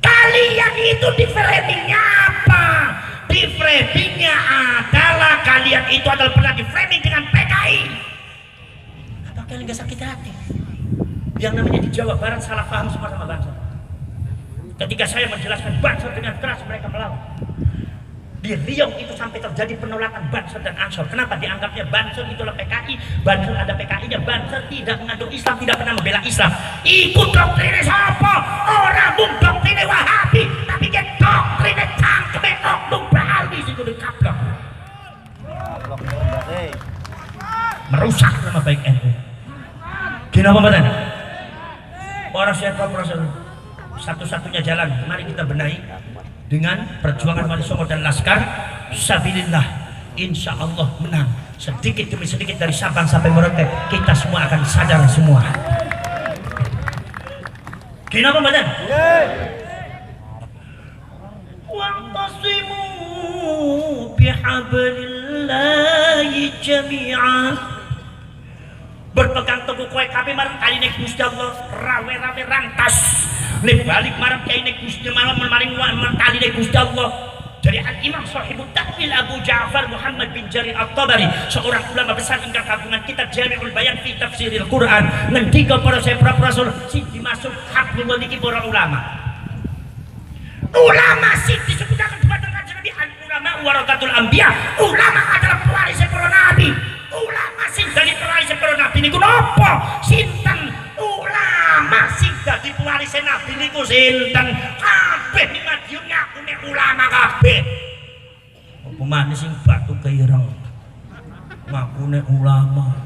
Kalian itu di framingnya apa? Di framingnya adalah kalian itu adalah pernah di framing dengan PKI. Apa kalian gak sakit hati? Yang namanya di Jawa Barat salah paham semua sama bangsa. Ketika saya menjelaskan Banser dengan keras mereka melawan. Di Riau itu sampai terjadi penolakan Banser dan Ansor. Kenapa? Dianggapnya Banser itulah PKI, Banser ada PKI-nya, Banser tidak mengandung Islam, tidak pernah membela Islam. Ikut doktrinnya siapa? Orang doktrinnya Wahabi, tapi dia doktrinnya cangkeme oknum Ba'alwi situ dikaplok. Merusak nama baik NU. Kenapa badan? Orang siapa proses satu-satunya jalan, mari kita benahi dengan perjuangan Wali Songo dan Laskar Sabilillah. Insya Allah menang sedikit demi sedikit dari Sabang sampai Merauke. Kita semua akan sadar semua. Kenapa badan? Wa'tasimu bihablillahi jami'an. Berpegang teguh kowe kabeh marang kaline Gusti Allah, rawe-rawe rantas. Nek balik marang kaline Gusti malam maring kaline Gusti Allah. Dari Al-Imam Sahibut Ta'wil Abu Ja'far Muhammad bin Jarir At-Tabari, seorang ulama besar ingkang kagungan kitab Jami'ul Bayan fi Tafsiril Quran, ngendika para saya rasul sing dimaksud hablullah niki para ulama. Ulama sing disebutaken dumateng Kanjeng Nabi al-ulama warasatul anbiya. Ulama adalah pewaris para nabi. Ulama sing dadi pewaris para nabi niku napa? Sinten? Ulama sing dadi pewaris nabi niku sinten? Kabeh di Madiun ngakune ulama kabeh. Apa maneh sing batu keireng ngakune ulama.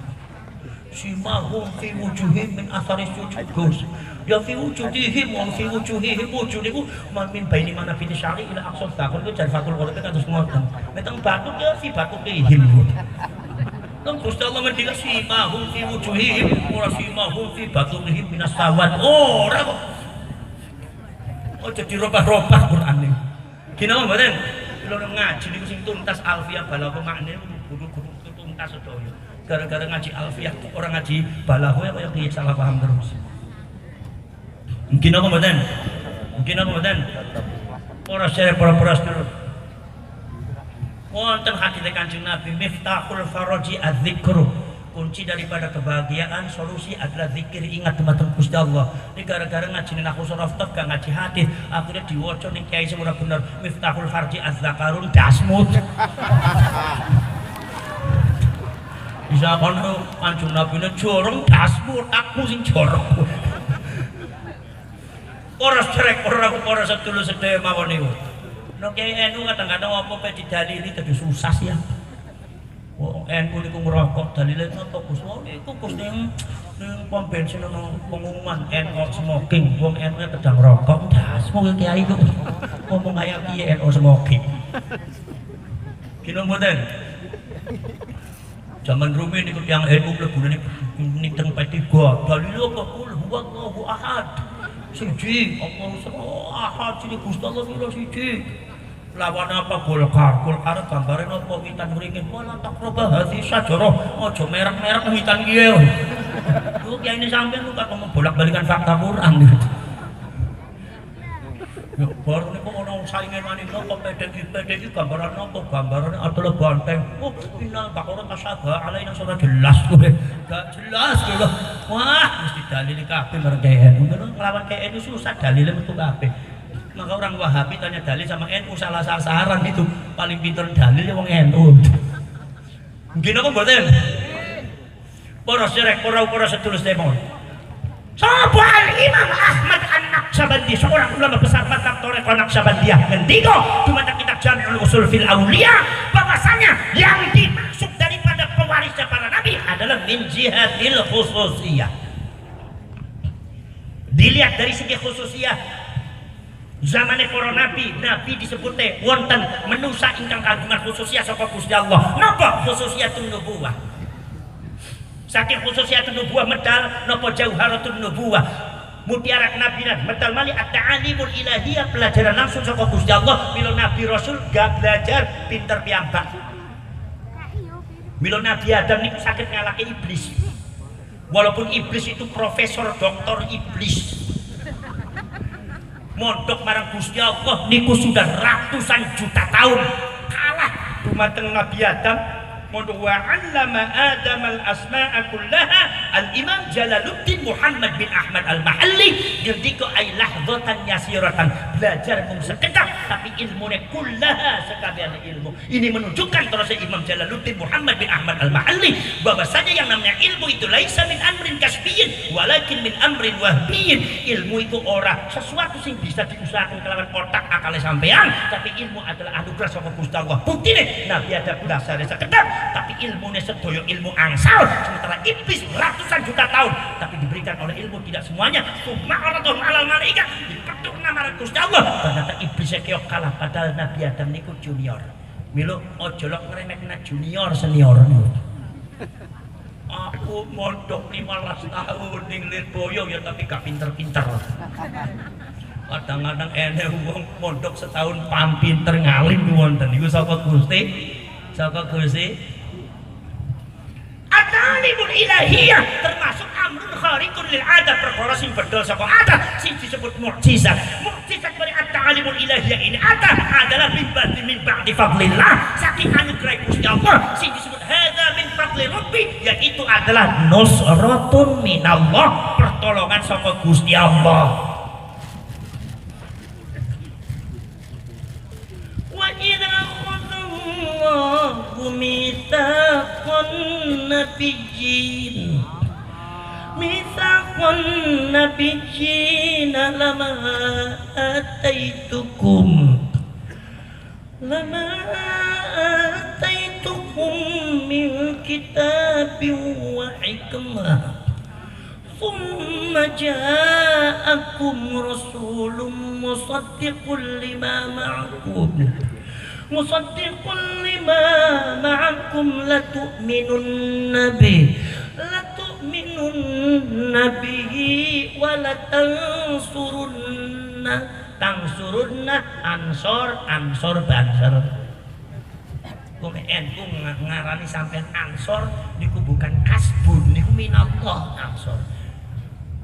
Simahum fi wujuhihim min athari sujud Gus. Ya fi wujudihim wa fi wujuhihim, wujud niku min baini mana fi syari ila aqsal takun ku jar fakul qur'an kados ngoten. Nek teng batu ya fi batu keihim. Kan Gusti Allah ngendika simahum fi wujuhihim ora simahum fi batunihim minas sawat. Ora kok. Ojo dirobah-robah Qur'an niku. Kinapa mboten? Kula ngaji niku sing tuntas alfiah balagha maknane kudu tuntas sedaya. Gara-gara ngaji alfiah orang ngaji balagha kaya piye salah paham terus. Mungkin apa mboten? Mungkin apa mboten? Ora sere para sedulur. Wonten hadis Kanjeng Nabi, miftahul faraji adzikru. Kunci daripada kebahagiaan, solusi adalah zikir, ingat dumateng Gusti Allah. Ini gara-gara ngaji aku soroftop gak ngaji hadis, akhirnya diwaca ning kiai sing ora bener. Miftahul farji azzakarun dasmut. Bisa kono Kanjeng Nabi ne jorong dasmut, aku sing jorong. Ora cerek ora sedulur sedaya mawon niku. Nek kiai NU kadang-kadang apa pe didalili dadi susah ya. Wong NU niku ngerokok dalile napa Gus? Wong niku Gus ning pom bensin ana pengumuman NU smoking. Wong NU sedang rokok, das mung kiai kok. ngomong kayak piye NU semoga. Kino mboten. Zaman rumiyin niku tiyang NU mlebune ning teng P3. Dalile apa kul huwallahu ahad. Siji, Allahu ahad siji Gusti Allah pira siji. Lawan apa Golkar? Golkar gambare napa witan mringin wala takroba hati sajarah. Aja merek-merek witan kiye. Lu kiai ini sampean lu kok bolak-balikan fakta Quran gitu. Ya baru niku ana saingan wanita kok PDI gambaran napa? Gambarane adalah banteng. Oh, innal baqara tasabha alaina surat jelas kowe. Gak jelas lho. Wah, mesti dalil kabeh bareng KNU. Nglawan KNU susah dalile metu kabeh. Maka orang Wahabi tanya dalil sama NU salah sasaran itu. Paling pinter dalil ya wong NU. Mungkin apa mboten? Para sirek, para sedulur demon. Sapa Imam Ahmad An-Naqsyabandi, seorang ulama besar mazhab Thariqah Naqsyabandiyah, ngendika dumateng kitab Jami'ul Usul fil Auliya bahwasanya yang dimaksud daripada pewarisnya para nabi adalah min jihatil khususiyah. Dilihat dari segi khususiyah, zamane para nabi disebutnya wonten menusa ingkang kagungan khususiyah saka Gusti Allah. Napa khususiyatun nubuwah? Saking khususiyatun nubuwah medal napa jauharatun nubuwah. Mutiara kenabian medal mali at-ta'alimul ilahiyah, pelajaran langsung saka Gusti Allah. Mila nabi rasul gak belajar pinter piyambak. Mila nabi Adam niku sakit ngalahke iblis. Walaupun iblis itu profesor doktor iblis. Mondok marang Gusti Allah niku sudah ratusan juta tahun kalah dumateng Nabi Adam. Mondok wa 'allama Adam al-asma'a kullaha al-Imam Jalaluddin Muhammad bin Ahmad al-Mahalli ngendika ay lahdzatan yasiratan, belajar mung sekejap tapi ilmune kullaha sekabehane ilmu. Ini menunjukkan terus Imam Jalaluddin Muhammad bin Ahmad al-Mahalli bahwasanya yang namanya ilmu itu laisa min amrin kasbiyyin walakin min amrin wahbiyyin. Ilmu itu ora sesuatu sing bisa diusahakan kelawan otak akale sampean, tapi ilmu adalah anugerah saka Gusti Allah. Buktine Nabi ada belajar sekejap tapi ilmunya sedoyo ilmu angsal, sementara iblis ratusan juta tahun tapi diberikan oleh ilmu tidak semuanya. Cuma orang tuh alal malaikat dipetuk nama Gusti Allah. Ternyata iblisnya keok kalah padahal Nabi Adam niku junior. Milo ojo lok ngremehna junior senior niku. Aku mondok 15 tahun ning Lirboyo ya tapi gak pinter-pinter. Kadang-kadang enek wong mondok setahun pam pinter ngalim wonten niku saka Gusti. Saka Gusti at-ta'limul ilahiyah termasuk amrun khariqun lil adat, perkara sing bedol saka adat sing disebut mukjizat. Mukjizat dari at-ta'limul ilahiyah ini adalah min ba'di fadlillah, saking anugerah Gusti Allah sing disebut hadza min fadli rabbi, yaitu adalah nusratun minallah, pertolongan saka Gusti Allah. Wa idza Allahu mitsaqan nabiyyin lama ataitukum min kitabin wa hikmah thumma ja'akum rasulun musaddiqun lima ma'akum latu'minunna bihi wa tansurunna ansor bansor. Kok NU ngarani sampean ansor niku bukan kasbun, niku minallah ansor.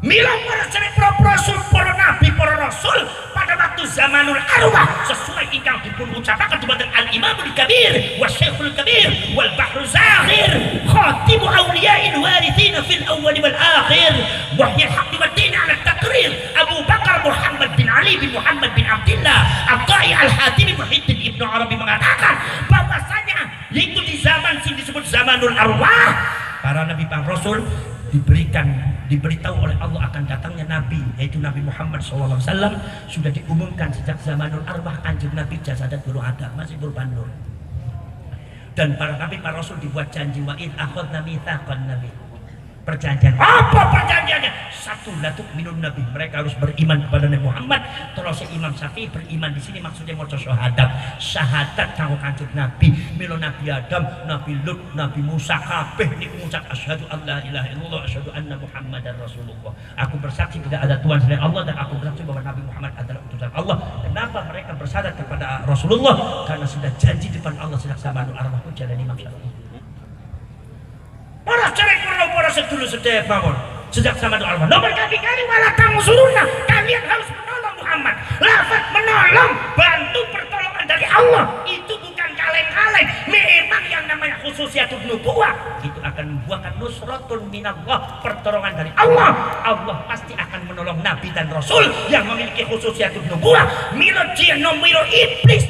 Mila para rasul, para nabi, para rasul pada waktu zamanul arwah sesuai ingkang dipun ucapaken dumateng al-Imamul Kabir wa Syekhul Kabir wal Bahru Zakhir khatibu awliya'il warithin fil awwal wal akhir wa hiya al-haqq wa din 'ala at-taqrir Abu Bakar Muhammad bin Ali bin Muhammad bin Abdullah At-Tai Al-Hatimi Muhyiddin Ibnu Arabi mengatakan bahwasanya itu di zaman sing disebut zamanul arwah para nabi para rasul diberitahu oleh Allah akan datangnya Nabi, yaitu Nabi Muhammad SAW. Sudah diumumkan sejak zamanul arwah, kanjeng Nabi jasadat belum ada, masih berupa nur. Dan para nabi, para rasul dibuat janji wa id akhadna mitsaqan nabi. perjanjian. Apa perjanjiannya? Satu, la tu'minun nabi, mereka harus beriman kepada Nabi Muhammad. Terus Imam Syafi'i beriman di sini maksudnya maca syahadat. Syahadat kanggo Kanjeng Nabi, milo Nabi Adam, Nabi Lut, Nabi Musa kabeh niku ngucap asyhadu alla ilaha illallah asyhadu anna Muhammadar Rasulullah. Aku bersaksi tidak ada Tuhan selain Allah dan aku bersaksi bahwa Nabi Muhammad adalah utusan Allah. Kenapa mereka bersyahadat kepada Rasulullah? Karena sudah janji depan Allah sejak zaman arwah jalan Imam Syafi'i. Para cerek para sedulur sedaya bangun sejak zaman Allah. Nomor kali wala tamusuruna, kalian harus menolong Muhammad. Lafaz menolong, bantu pertolongan dari Allah itu bukan kaleng-kaleng. Memang yang namanya khususiatul nubuwah itu akan membuahkan nusratun minallah, pertolongan dari Allah. Allah pasti akan menolong nabi dan rasul yang memiliki khususiatul nubuwah. Milo jin, milo iblis,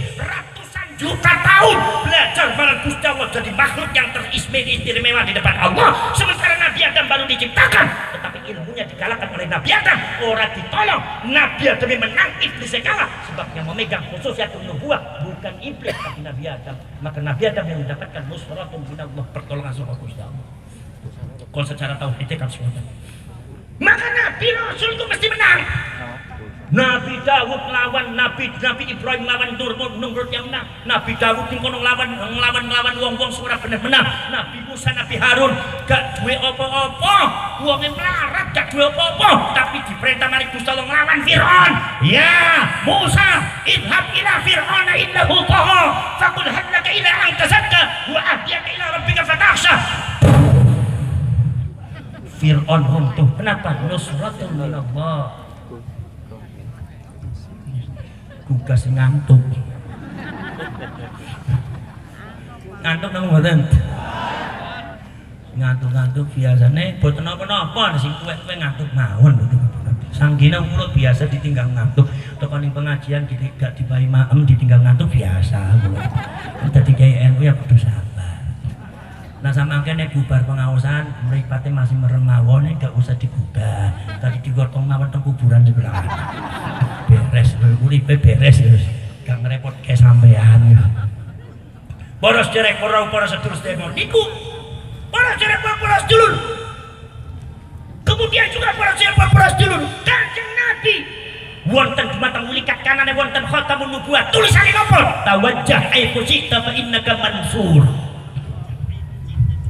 juta tahun belajar barang Gusti Allah jadi makhluk yang teristimewa di depan Allah, sementara Nabi Adam baru diciptakan, tetapi ilmunya dikalahkan oleh Nabi Adam. Orang ditolong, Nabi Adam menang, iblis kalah, sebab yang memegang khususiatul nubuwah bukan iblis tapi Nabi Adam. Maka Nabi Adam yang mendapatkan nusratun minallah, pertolongan sama Gusti Allah. Kalau secara tauhid kan semua. Maka Nabi Rasul itu mesti menang. Nabi Dawud lawan Nabi Ibrahim lawan Namrud yang menang. Nabi Dawud yang kono nglawan wong-wong ora bener menang. Nabi Musa, Nabi Harun gak duwe apa-apa, wonge melarat gak duwe apa-apa, tapi diperintah mari Gusti Allah nglawan Firaun. Ya Musa, idhab ila Fir'auna innahu tagha, faqul hal laka ila an tazakka wa ahdiyaka ila rabbika fatakhsha. Fir'aun runtuh. Kenapa? Nusratun minallah. Tugas ngantuk nang mboten ngantuk biasanya boten napa-napa sing tuwek-tuwek ngantuk mawon sanggina kula biasa ditinggal ngantuk tekan ning pengajian gak dipahi maem ditinggal ngantuk biasa kula dadi kiai NU ya kudu sabar. Nah samangke nek bubar pengaosan mripate masih merem mawon gak usah digubah tadi digotong mawon teng kuburan sebelah beres, uripe beres gak ngerepot kayak sampean. Para sedherek para sedulur sedherek niku para sedherek para sedulur. Kemudian juga para sedherek para sedulur Kanjeng Nabi wonten dumateng ulikat kanane wonten khatamun nubuwah tulisane napa? Tawajjah aifu syi'ta fa innaka mansur.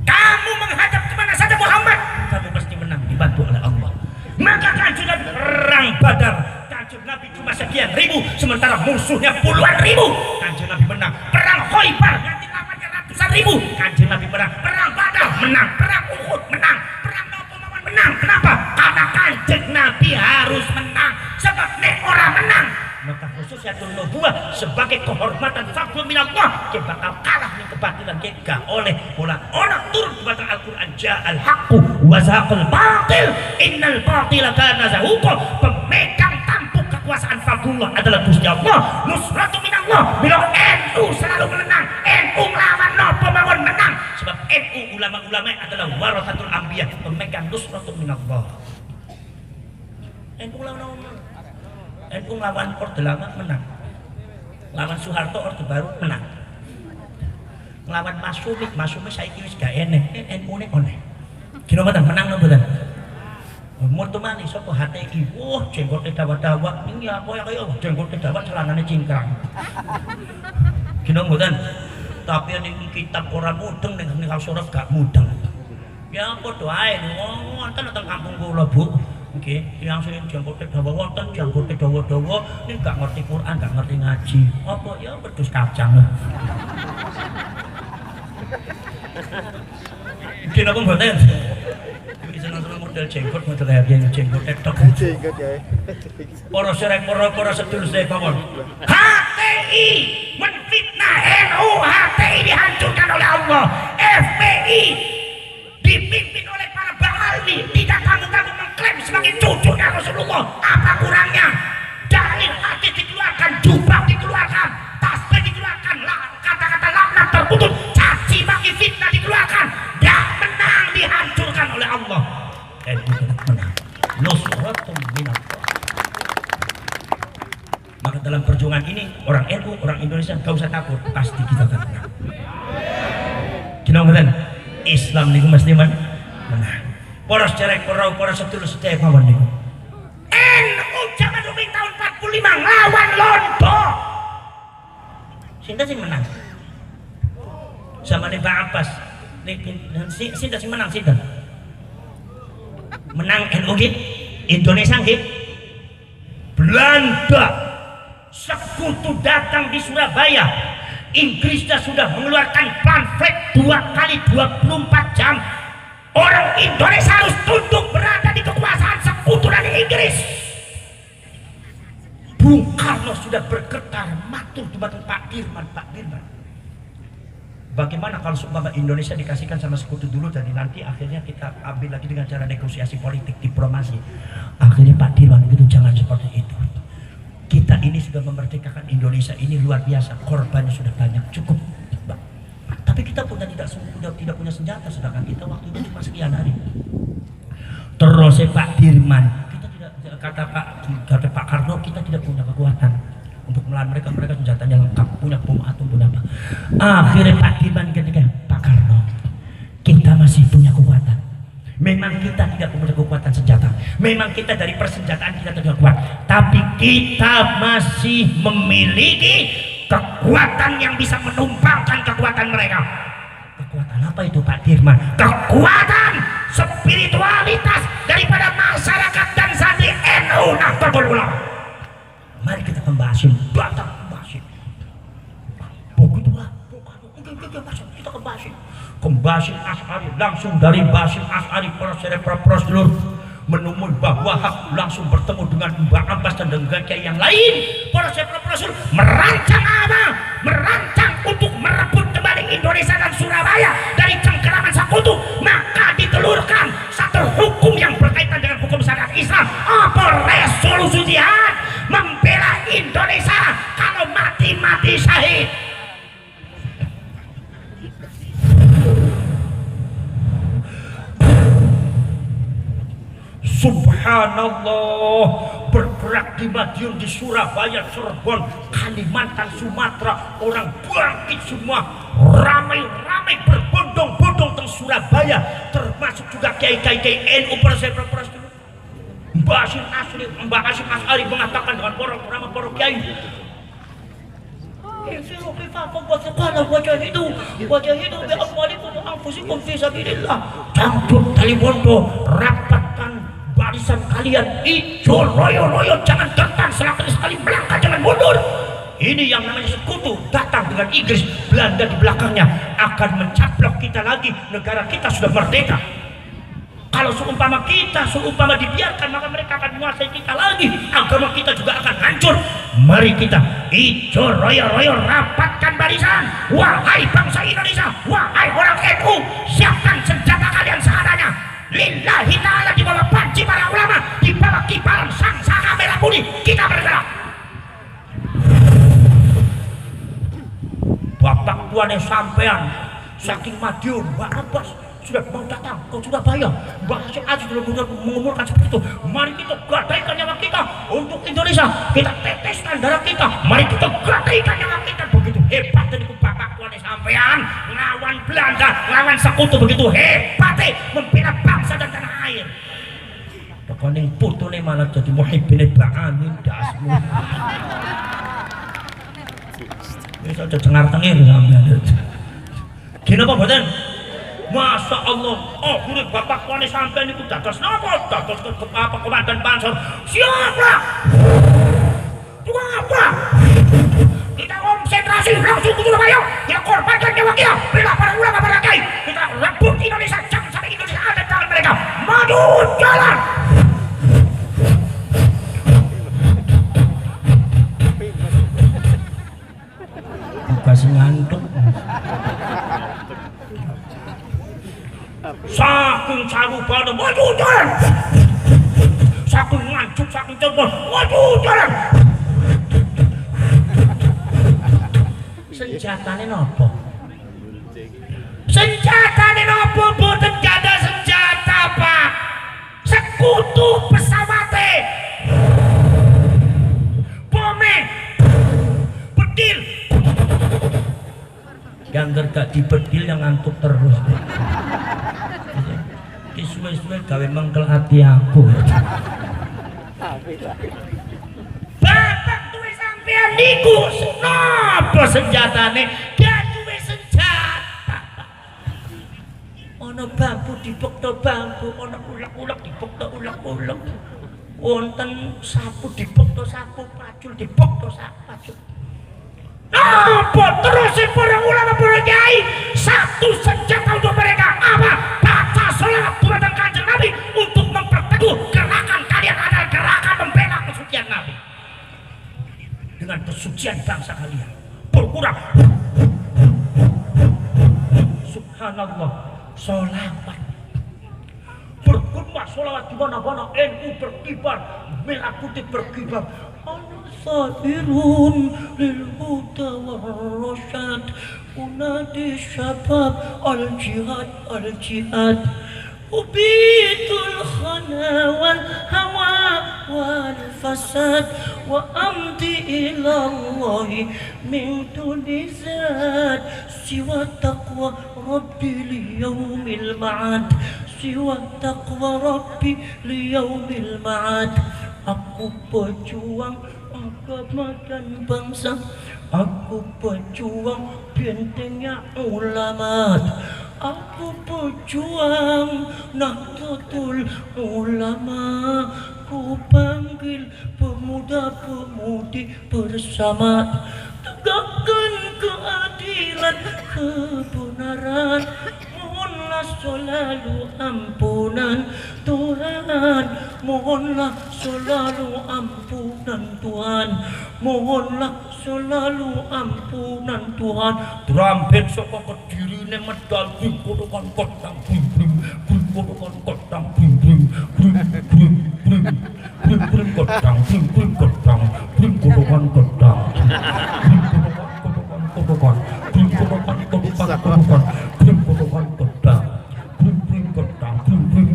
Kamu menghadap kemana saja Muhammad, kamu pasti menang, dibantu oleh Allah. Maka Kanjeng Nabi perang Badar, Kanjeng Nabi cuma sekian ribu, sementara musuhnya puluhan ribu. Kanjeng Nabi menang. Perang Khaybar, nanti lawannya ratusan ribu. Kanjeng Nabi menang. Perang Badar menang. Perang Uhud menang. Perang Nopomawan menang. Kenapa? Karena Kanjeng Nabi harus menang. Sebab nek orang menang, maka khususiatul nubuwah sebagai kehormatan fadl minallah dia bakal kalah ning kebatilan gak oleh bola orang turun di batang Al-Quran ja'al haqqu wa zaqal batil innal batila kana zahuqa. Pemegang tampuk kekuasaan fadlullah adalah Gusti Allah. Nusratu minallah. Bila NU selalu menang, NU melawan napa mawon menang, sebab NU ulama-ulama adalah warasatul anbiya, pemegang nusratu minallah. NU lawan Orde Lama menang, lawan Soeharto Orde Baru menang, lawan Mas Sumi saiki wis gak eneh, NU ne oneh. Kira mboten menang napa mboten? Mutu manis sapa HTI, wah jenggote dawa-dawa, ini apa ya kaya jenggote dawa celanane cingkrang. Kira mboten? Tapi ning kitab ora mudeng ning surah gak mudeng. Ya padha ae wonten teng kampung kula Bu. Nggih, yang sing jangkote dawa wonten, jangkote dawa-dawa ning gak ngerti Quran, gak ngerti ngaji. Apa ya wedhus kacang. Kira apa mboten? Iki seneng-seneng model jenggot, model yang jenggot tok. Jenggot ya. Para serek para sedulur saya bangun. HTI menfitnah NU, HTI dihancurkan oleh Allah. FPI dipimpin oleh para ba'alwi, tidak tanggung-tanggung mengklaim sebagai cucunya Rasulullah. Apa kurangnya? Dalil hadis dikeluarkan, jubah dikeluarkan, tasbih dikeluarkan, kata-kata laknat terputus, caci maki fitnah dikeluarkan. Dak menang, dihancurkan oleh Allah. NU tidak menang. Nusratun minallah. Maka dalam perjuangan ini orang NU, orang Indonesia gak usah takut, pasti kita akan menang. Kira-kira Islam niku mesti menang. Para sedherek para sedulur sedaya mawon niku. NU zaman rumiyin tahun 45 nglawan Londo. Sinten sing menang? Zamane Pak Abbas. Sinten sing menang sinten? Menang NU nggih? Indonesia nggih? Belanda sekutu datang di Surabaya. Inggrisnya sudah mengeluarkan pamflet 2 kali 24 jam. Orang Indonesia harus tunduk berada di kekuasaan sekutu dari Inggris. Bung Karno sudah bergetar matur dumateng Pak Dirman. Bagaimana kalau seumpama Indonesia dikasihkan sama sekutu dulu dan nanti akhirnya kita ambil lagi dengan cara negosiasi politik, diplomasi. Akhirnya Pak Dirman itu jangan seperti itu. Kita ini sudah memerdekakan Indonesia ini luar biasa, korbannya sudah banyak, cukup. Tapi kita tidak punya senjata, sedangkan kita waktu itu cuma sekian hari. Terus Pak Dirman, kita tidak kata Pak Karno, kita tidak punya kekuatan untuk melawan mereka senjatanya lengkap, punya bom atom pun apa. Akhirnya Pak Dirman ketika Pak Karno, kita masih punya kekuatan. Memang kita tidak punya kekuatan senjata, memang kita dari persenjataan kita tidak kuat, tapi kita masih memiliki kekuatan yang bisa menumpangkan kekuatan mereka. Kekuatan apa itu Pak Dirman? Kekuatan spiritualitas daripada masyarakat dan santri NU Nahdlatul Ulama. Mari kita kembasin, begitulah, kita kembasin Asy'ari langsung dari Basim Asy'ari para prosedur menemui bahwa hak langsung bertemu dengan Mbak Abbas dan dengan kiai yang lain. Para prosedur merancang apa? Merancang untuk merebut kembali Indonesia dan Surabaya dari cengkeraman sekutu. Maka ditelurkan satu hukum yang berkaitan dengan hukum syariat Islam. Apa resolusi jihad? Membela Indonesia, kalau mati syahid. Subhanallah, bergerak di Madiun, di Surabaya, Cirebon, Kalimantan, Sumatera, orang bangkit semua, ramai-ramai berbondong-bondong ke Surabaya, termasuk juga kiai-kiai NU peras dulu. Mbak Hasyim Asy'ari mengatakan dengan para kiai, wajahidu bi amwalikum wa anfusikum fi sabilillah. Campur tali bondo, rapatkan barisan kalian, ijo royo-royo, jangan tertang, sekali melangkah, jangan mundur. Ini yang namanya sekutu datang dengan Inggris, Belanda di belakangnya akan mencaplok kita lagi. Negara kita sudah merdeka. Kalau seumpama dibiarkan, maka mereka akan menguasai kita lagi. Agama kita juga akan hancur. Mari kita ijo royo-royo, rapatkan barisan. Wahai bangsa Indonesia, wahai orang NU, siapkan senjata kalian seadanya. Lillahi ta'ala, di bawah panci para ulama, di bawah kibaran sang saka merah putih, kita bergerak. Bapak tuane sampean saking Madiun, Mbak Abbas sudah mau datang ke Surabaya. Mbak Hasyim Asy'ari sudah mengumurkan seperti itu. Mari kita gadaikan nyawa kita untuk Indonesia. Kita teteskan darah kita. Mari kita gadaikan nyawa kita. Begitu hebat dari bapak tuane sampean ngelawan Belanda, ngelawan sekutu, begitu hebatnya membela bangsa dan tanah air. Tekoning putune malah jadi muhibbine ba'amin dasmu. Wis aja cengar-cengir sampean. Gini apa mboten? Masya Allah, oh kulit bapak tuane sampean itu dados napa? Dados apa komandan Pansor. Siapa? Tukang apa? Kita konsentrasi langsung ke Surabaya. Kita korbankan nyawa kita, bela para ulama, para kiai. Kita rebut Indonesia, jangan sampai Indonesia ada di tangan mereka. Maju jalan. Kasih ngantuk. Saking sarubane maju jalan. Saking ngantuk, saking terbang maju jalan. Senjatane nopo? Senjatane nopo? Boten ada senjata, Pak. Sekutu pesawate. Bome. Bedil. Yang gak dibedil yang ngantuk terus. suwe-suwe gawe mengkel ati aku. Bapak duwe sampean niku napa senjatane? Gak duwe senjata. Ana bambu dibekto bambu, ana ulek-ulek dibekto ulek-ulek. Wonten sapu dibekto sapu, pacul dibekto pacul. Apa terus para ulama para kiai satu senjata untuk mereka apa? Baca selawat kepada Kanjeng Nabi untuk memperteguh gerakan kalian adalah gerakan membela kesucian Nabi. Dengan kesucian bangsa kalian berkurang. Subhanallah, sholawat bergema, sholawat di mana-mana. NU berkibar, merah putih berkibar. Al-Sabirun lil huda wal rasyad, unadi syabab al-jihad al-jihad. Ubitul khana wal hawa wal fasad wa amdi ila Allahi min duni zad siwa taqwa rabbi li yaumil ma'ad, siwa taqwa rabbi li yaumil ma'ad. Aku pejuang agama dan bangsa, aku pejuang bentengnya ulama, aku pejuang Nahdlatul Ulama. Ku panggil pemuda-pemudi bersama, tegakkan keadilan kebenaran. Mohonlah selalu ampunan Tuhan, mohonlah selalu ampunan Tuhan, mohonlah selalu ampunan Tuhan. Trompet saka kedirine medal kudukan kotang bring kudukan kotang bring kotang bring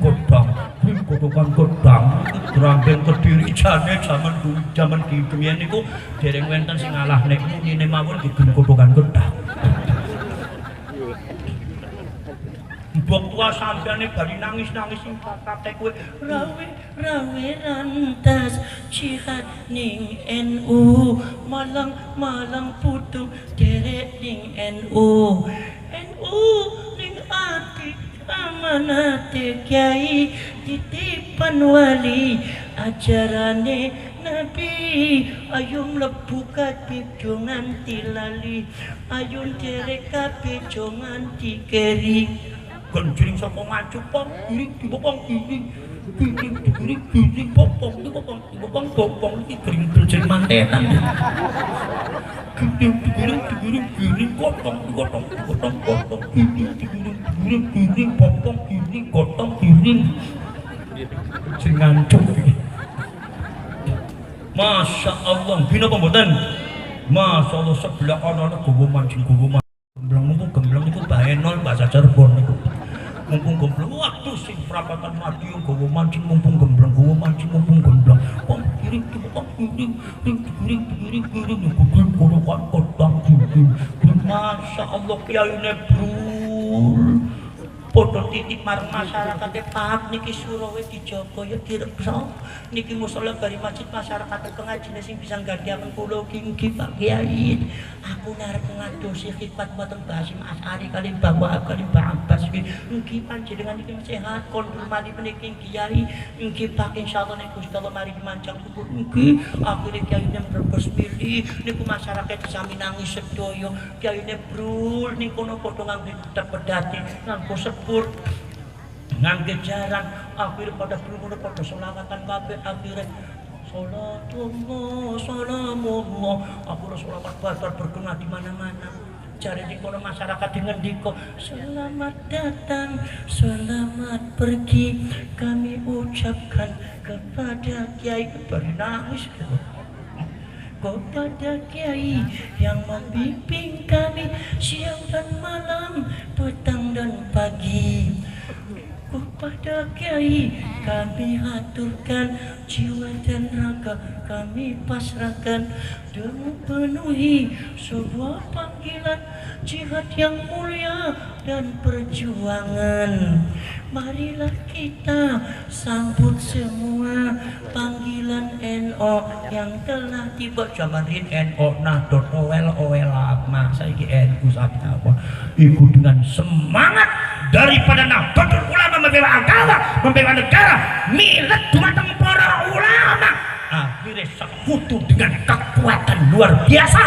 kotang kudukan kotang Rambeng Kediri jane jaman di dunia niku dereng wonten sing ngalah nek munine mawon digem kotokan gedang. Mbok tua sampeane bari nangis-nangis sing kate kowe rawe rantas jihad ning NU, malang putung derek ning NU ning ati amanate kiai titipan wali ajarane Nabi. Ayun mlebu kabeh nganti lali, ayun derek kabeh nganti keri. Gonjring sapa maju pong giring dibopong giring popong iki gering gonjring mantenan. Giring gotong giring popong giring gotong giring. Sing ngancuk iki. Masya Allah, bina apa mboten? Masya Allah, sebelah kanan gowo mancing gemblang itu bahenol bahasa Cirebon niku. Mumpung gemblang waktu sing perapatan mati gowo mancing mumpung gemblang gowo mancing mumpung gemblang. Kok giring kono kotang giring. Masya Allah, kiyaine brul. Podo titik marang masyarakat paham niki surawe dijaga ya direksa. Niki musala bari masjid masyarakat pengajine sing bisa nggantiaken kula kingi Pak Kiai. Aku narep ngadosi khidmat mboten Basim Asari kali Bapak kali Mbak Abbas niki panjenengan niki sehat kondur mali meniki Kiai niki Pak insyaallah nek Gusti Allah mari dimancang kubur niki akhire Kiai berbes pilih niku masyarakat sami nangis sedaya Kiai brul ning kono padha ngangge pedati nganggo sepur ngangge jarang akhire pada brul pada selawatan kabeh akhire Salatullah, salamullah. Aku sholawat batal bergema di mana-mana. Cari di kono masyarakat dengan diko. Selamat datang, selamat pergi. Kami ucapkan kepada Kiai bari nangis. Kepada Kiai yang membimbing kami siang dan malam, petang dan pagi. Kepada Kiai kami haturkan jiwa dan raga kami pasrahkan demi penuhi sebuah panggilan jihad yang mulia dan perjuangan. marilah kita sambut semua panggilan NO yang telah tiba. Jamarin NO Nahdlatul Owel lama saiki NU apa ikut dengan semangat daripada Nahdlatul Ulama membela agama, membela negara, milet dumateng para ulama, akhirnya sekutu dengan kekuatan luar biasa.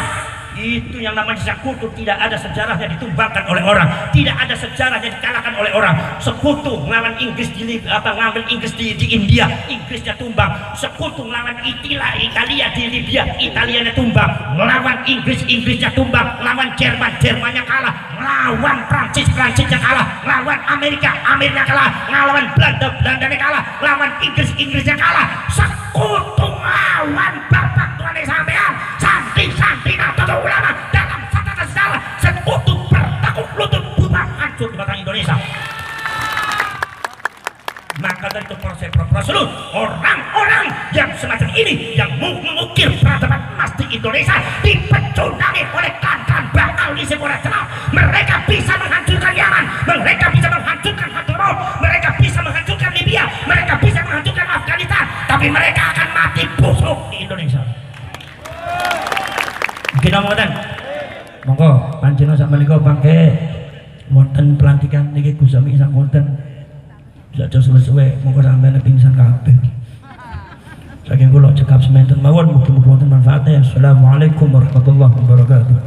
Itu yang namanya sekutu, tidak ada sejarahnya ditumbangkan oleh orang, tidak ada sejarahnya dikalahkan oleh orang. Sekutu melawan Inggris ngelawan Inggris di India, Inggrisnya tumbang. Sekutu melawan Italia di Libya, Italianya tumbang. Melawan Inggrisnya tumbang. Melawan Jermannya kalah. Melawan Prancisnya kalah. Melawan Amerika kalah. Melawan Belandanya kalah. Melawan Inggrisnya kalah. Sekutu melawan bapak tuan sampean, santri Nahdlatul Ulama dalam catatan sejarah. Sekutu bertakuk lutut bubar hancur di batang Indonesia. Maka dari itu para seluruh orang-orang yang semacam ini yang mengukir peradaban emas di Indonesia dipecundangi oleh kan bakal di Sepura Celap. Mereka bisa menghancurkan Yaman, mereka bisa menghancurkan Hadramaut, mereka bisa menghancurkan Libya, mereka bisa menghancurkan Afghanistan, tapi mereka akan mati busuk di Indonesia. Kita ngoten. Monggo panjenengan sak menika bangke wonten pelantikan niki Gus Ami sak wonten. Saja suwe-suwe monggo sampeyan pingsan kabeh. Saking kula cekap sementen mawon mugi-mugi wonten manfaate. Assalamualaikum warahmatullahi wabarakatuh.